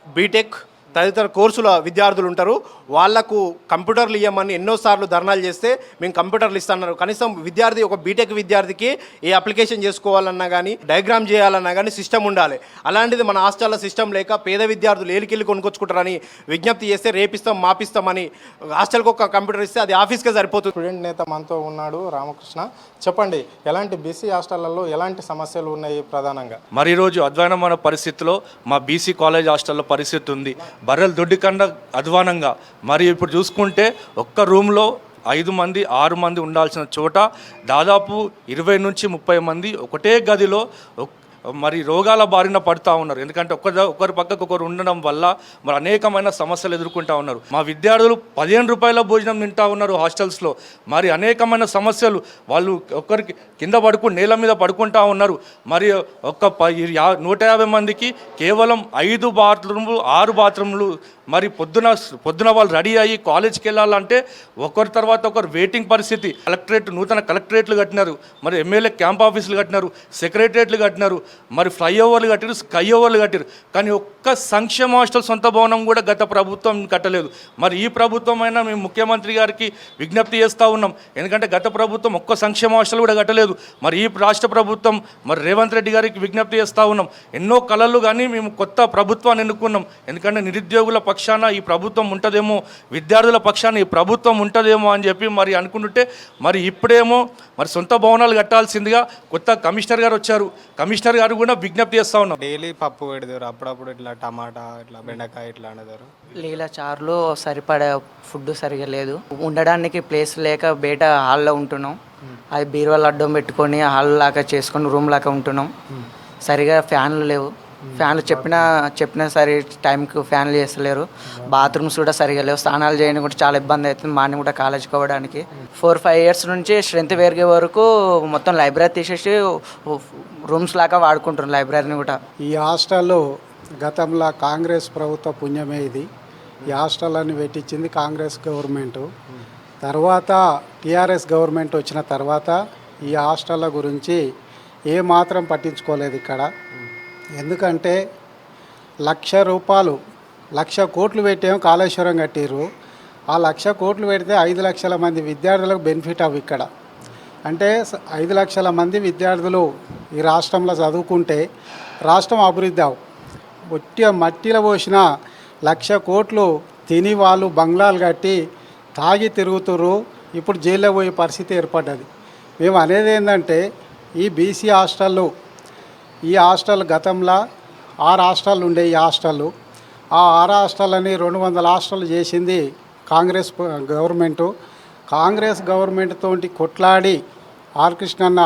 B Tech తదితర కోర్సుల విద్యార్థులు ఉంటారు. వాళ్లకు కంప్యూటర్లు ఇవ్వమని ఎన్నోసార్లు ధర్నాలు చేస్తే మేము కంప్యూటర్లు ఇస్తున్నారు. కనీసం విద్యార్థి, ఒక బీటెక్ విద్యార్థికి ఏ అప్లికేషన్ చేసుకోవాలన్నా కానీ, డయాగ్రామ్ చేయాలన్నా కానీ సిస్టమ్ ఉండాలి. అలాంటిది మన హాస్టల్లో సిస్టమ్ లేక పేద విద్యార్థులు ఏలికెళ్ళి కొనుక్కొచ్చుకుంటారని విజ్ఞప్తి చేస్తే రేపిస్తాం మాపిస్తామని హాస్టల్కి ఒక కంప్యూటర్ ఇస్తే అది ఆఫీస్కే సరిపోతుంది. స్టూడెంట్ నేత మనతో ఉన్నాడు రామకృష్ణ. చెప్పండి, ఎలాంటి బీసీ హాస్టళ్లలో ఎలాంటి సమస్యలు ఉన్నాయి ప్రధానంగా? మరి ఈరోజు అధ్వానమైన పరిస్థితిలో మా బీసీ కాలేజ్ హాస్టల్లో పరిస్థితి ఉంది. బర్రెలు దొడ్డి కన్నా అధ్వానంగా. మరి ఇప్పుడు చూసుకుంటే ఒక్క రూమ్లో 5 మంది 6 మంది ఉండాల్సిన చోట దాదాపు 20 నుంచి 30 మంది ఒకటే గదిలో మరి రోగాల బారిన పడుతూ ఉన్నారు. ఎందుకంటే ఒకరి పక్కకు ఒకరు ఉండడం వల్ల మరి అనేకమైన సమస్యలు ఎదుర్కొంటూ ఉన్నారు. మా విద్యార్థులు 15 రూపాయల భోజనం తింటూ ఉన్నారు హాస్టల్స్లో. మరి అనేకమైన సమస్యలు, వాళ్ళు ఒకరికి కింద పడుకుని నేల మీద పడుకుంటూ ఉన్నారు. మరి 150 మందికి కేవలం 5 బాత్రూమ్లు 6 బాత్రూమ్లు. మరి పొద్దున వాళ్ళు రెడీ అయ్యి కాలేజ్కి వెళ్ళాలంటే ఒకరి తర్వాత ఒకరు వెయిటింగ్ పరిస్థితి. నూతన కలెక్టరేట్లు కట్టినారు, మరి ఎమ్మెల్యే క్యాంప్ ఆఫీసులు కట్టినారు, సెక్రటరియట్లు కట్టినారు, మరి ఫ్లైఓవర్లు కట్టారు, స్కై ఓవర్లు కట్టారు. కానీ ఒక్క సంక్షేమ హాస్టల్ సొంత భవనం కూడా గత ప్రభుత్వం కట్టలేదు. మరి ఈ ప్రభుత్వం అయినా మేము ముఖ్యమంత్రి గారికి విజ్ఞప్తి చేస్తూ ఉన్నాం. ఎందుకంటే గత ప్రభుత్వం ఒక్క సంక్షేమ హాస్టల్ కూడా కట్టలేదు. మరి ఈ రాష్ట్ర ప్రభుత్వం మరి రేవంత్ రెడ్డి గారికి విజ్ఞప్తి చేస్తూ ఉన్నాం. ఎన్నో కళలు కానీ మేము కొత్త ప్రభుత్వాన్ని ఎన్నుకున్నాం. ఎందుకంటే నిరుద్యోగుల పక్షాన ఈ ప్రభుత్వం ఉంటుందేమో, విద్యార్థుల పక్షాన ఈ ప్రభుత్వం ఉంటుందేమో అని చెప్పి మరి అనుకుంటుంటే, మరి ఇప్పుడేమో మరి సొంత భవనాలు కట్టాల్సిందిగా కొత్త కమిషనర్ గారు వచ్చారు. కమిషనర్ గారు కూడా విజ్ఞప్తి చేస్తూ ఉన్నాం. డైలీ పప్పు పెడతారు, అప్పుడప్పుడు ఇట్లా టమాటా, ఇట్లా బెండకాయ ఇట్లా అంటారు. లీల చారులో సరిపడే ఫుడ్ సరిగా లేదు. ఉండడానికి ప్లేస్ లేక బయట హాల్లో ఉంటున్నాం. అది బీరువాళ్ళు అడ్డం పెట్టుకొని హాల్ లాగా చేసుకొని రూమ్ లాగా ఉంటున్నాం. సరిగా ఫ్యాన్లు లేవు. ఫ్యాన్లు చెప్పినా సరే టైంకి ఫ్యాన్లు చేస్తలేరు. బాత్రూమ్స్ కూడా సరిగా లేవు. స్నానాలు చేయడం కూడా చాలా ఇబ్బంది అవుతుంది. మార్నింగ్ కూడా కాలేజ్కి పోవడానికి 4-5 ఇయర్స్ నుంచి స్ట్రెంత్ పెరిగే వరకు మొత్తం లైబ్రరీ తీసేసి రూమ్స్ లాగా వాడుకుంటున్నారు లైబ్రరీని కూడా. ఈ హాస్టల్లో గతంలో కాంగ్రెస్ ప్రభుత్వ పుణ్యమే ఇది. ఈ హాస్టల్ అని పెట్టించింది కాంగ్రెస్ గవర్నమెంటు. తర్వాత టీఆర్ఎస్ గవర్నమెంట్ వచ్చిన తర్వాత ఈ హాస్టళ్ళ గురించి ఏమాత్రం పట్టించుకోలేదు ఇక్కడ. ఎందుకంటే 1,00,000 రూపాయలు 1,00,000 కోట్లు పెట్టేమో కాళేశ్వరం కట్టిర్రు. ఆ 1,00,000 కోట్లు పెడితే 5 లక్షల మంది విద్యార్థులకు బెనిఫిట్ అవి ఇక్కడ. అంటే 5 లక్షల మంది విద్యార్థులు ఈ రాష్ట్రంలో చదువుకుంటే రాష్ట్రం అభివృద్ధి అవు. మట్టిలో పోసిన 1,00,000 కోట్లు తిని వాళ్ళు బంగ్లాలు కట్టి తాగి తిరుగుతుర్రు. ఇప్పుడు జైల్లో పోయే పరిస్థితి ఏర్పడ్డది. మేము అనేది ఏంటంటే ఈ బీసీ హాస్టళ్ళు, ఈ హాస్టల్ గతంలో 6 హాస్టళ్ళు ఉండే. ఈ హాస్టళ్ళు ఆ 6 హాస్టళ్ళని 200 హాస్టళ్ళు చేసింది కాంగ్రెస్ గవర్నమెంటు. కాంగ్రెస్ గవర్నమెంట్ తోటి కొట్లాడి ఆర్ కృష్ణన్న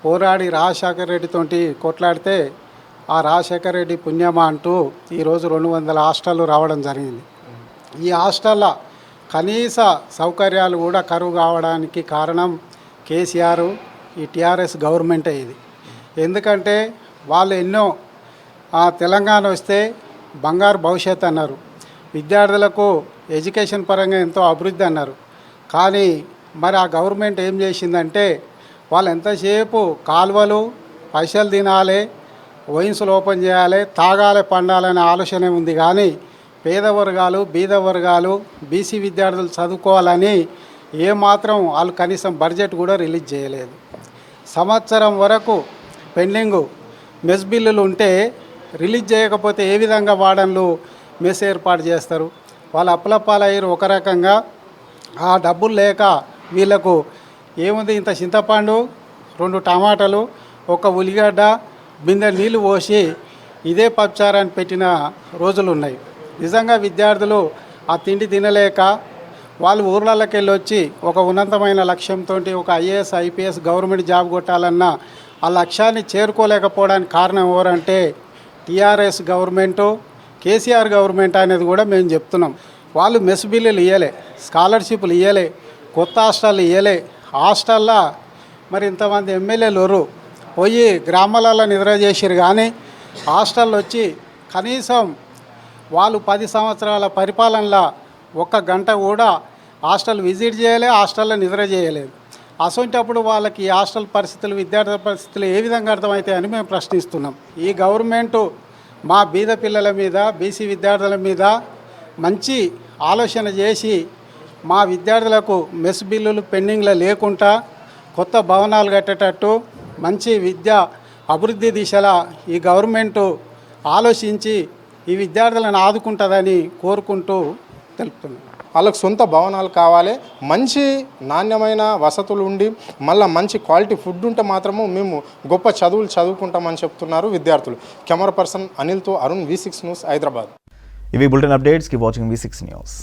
పోరాడి రాజశేఖర రెడ్డితోటి కొట్లాడితే ఆ రాజశేఖర రెడ్డి పుణ్యమా అంటూ ఈరోజు 200 హాస్టళ్ళు రావడం జరిగింది. ఈ హాస్టళ్ళ కనీస సౌకర్యాలు కూడా కరువు కావడానికి కారణం కేసీఆర్, ఈ టీఆర్ఎస్ గవర్నమెంటే ఇది. ఎందుకంటే వాళ్ళు ఎన్నో తెలంగాణ వస్తే బంగారు భవిష్యత్తు అన్నారు, విద్యార్థులకు ఎడ్యుకేషన్ పరంగా ఎంతో అభివృద్ధి అన్నారు. కానీ మరి ఆ గవర్నమెంట్ ఏం చేసిందంటే వాళ్ళు ఎంతసేపు కాలువలు పైసలు తినాలి, వైన్స్లు ఓపెన్ చేయాలి, తాగాలి, పండాలనే ఆలోచనే ఉంది. కానీ పేద వర్గాలు, బీద వర్గాలు, బీసీ విద్యార్థులు చదువుకోవాలని ఏమాత్రం వాళ్ళు కనీసం బడ్జెట్ కూడా రిలీజ్ చేయలేదు. సంవత్సరం వరకు పెండింగు మెస్ బిల్లులు ఉంటే రిలీజ్ చేయకపోతే ఏ విధంగా వాడన్లు మెస్ ఏర్పాటు చేస్తారు? వాళ్ళు అప్పులపాలయ్యారు ఒక రకంగా. ఆ డబ్బులు లేక వీళ్ళకు ఏముంది, ఇంత చింతపండు, 2 టమాటాలు, 1 ఉల్లిగడ్డ, బిందె నీళ్ళు పోసి ఇదే పప్చారాన్ని పెట్టిన రోజులు ఉన్నాయి. నిజంగా విద్యార్థులు ఆ తిండి తినలేక వాళ్ళు ఊర్లలోకి వెళ్ళి వచ్చి ఒక ఉన్నతమైన లక్ష్యంతో ఒక ఐఏఎస్ ఐపీఎస్ గవర్నమెంట్ జాబ్ కొట్టాలన్న ఆ లక్ష్యాన్ని చేరుకోలేకపోవడానికి కారణం ఎవరంటే టీఆర్ఎస్ గవర్నమెంటు, కేసీఆర్ గవర్నమెంట్ అనేది కూడా మేము చెప్తున్నాం. వాళ్ళు మెస్ బిల్లులు ఇవ్వలే, స్కాలర్షిప్లు ఇవ్వలే, కొత్త హాస్టళ్ళు ఇవ్వలే. హాస్టల్లో మరి ఇంతమంది ఎమ్మెల్యేలు పోయి గ్రామాలలో నిద్ర చేసారు. కానీ హాస్టల్లో వచ్చి కనీసం వాళ్ళు 10 సంవత్సరాల పరిపాలనలో 1 గంట కూడా హాస్టల్ విజిట్ చేయలే, హాస్టల్లో నిద్ర చేయలేదు. అసొంటప్పుడు వాళ్ళకి ఈ హాస్టల్ పరిస్థితులు, విద్యార్థుల పరిస్థితులు ఏ విధంగా అర్థమవుతాయని మేము ప్రశ్నిస్తున్నాం. ఈ గవర్నమెంటు మా బీద పిల్లల మీద, బీసీ విద్యార్థుల మీద మంచి ఆలోచన చేసి మా విద్యార్థులకు మెస్ బిల్లులు పెండింగ్లో లేకుండా కొత్త భవనాలు కట్టేటట్టు మంచి విద్య అభివృద్ధి దిశలా ఈ గవర్నమెంటు ఆలోచించి ఈ విద్యార్థులను ఆదుకుంటుందని కోరుకుంటూ తెలుపుతున్నాను. వాళ్ళకు సొంత భవనాలు కావాలి, మంచి నాణ్యమైన వసతులు ఉండి మళ్ళీ మంచి క్వాలిటీ ఫుడ్ ఉంటే మాత్రము మేము గొప్ప చదువులు చదువుకుంటామని చెప్తున్నారు విద్యార్థులు. కెమెరా పర్సన్ అనిల్తో అరుణ్, V6 న్యూస్, హైదరాబాద్. ఇవి bulletin updates. Keep watching V6 news.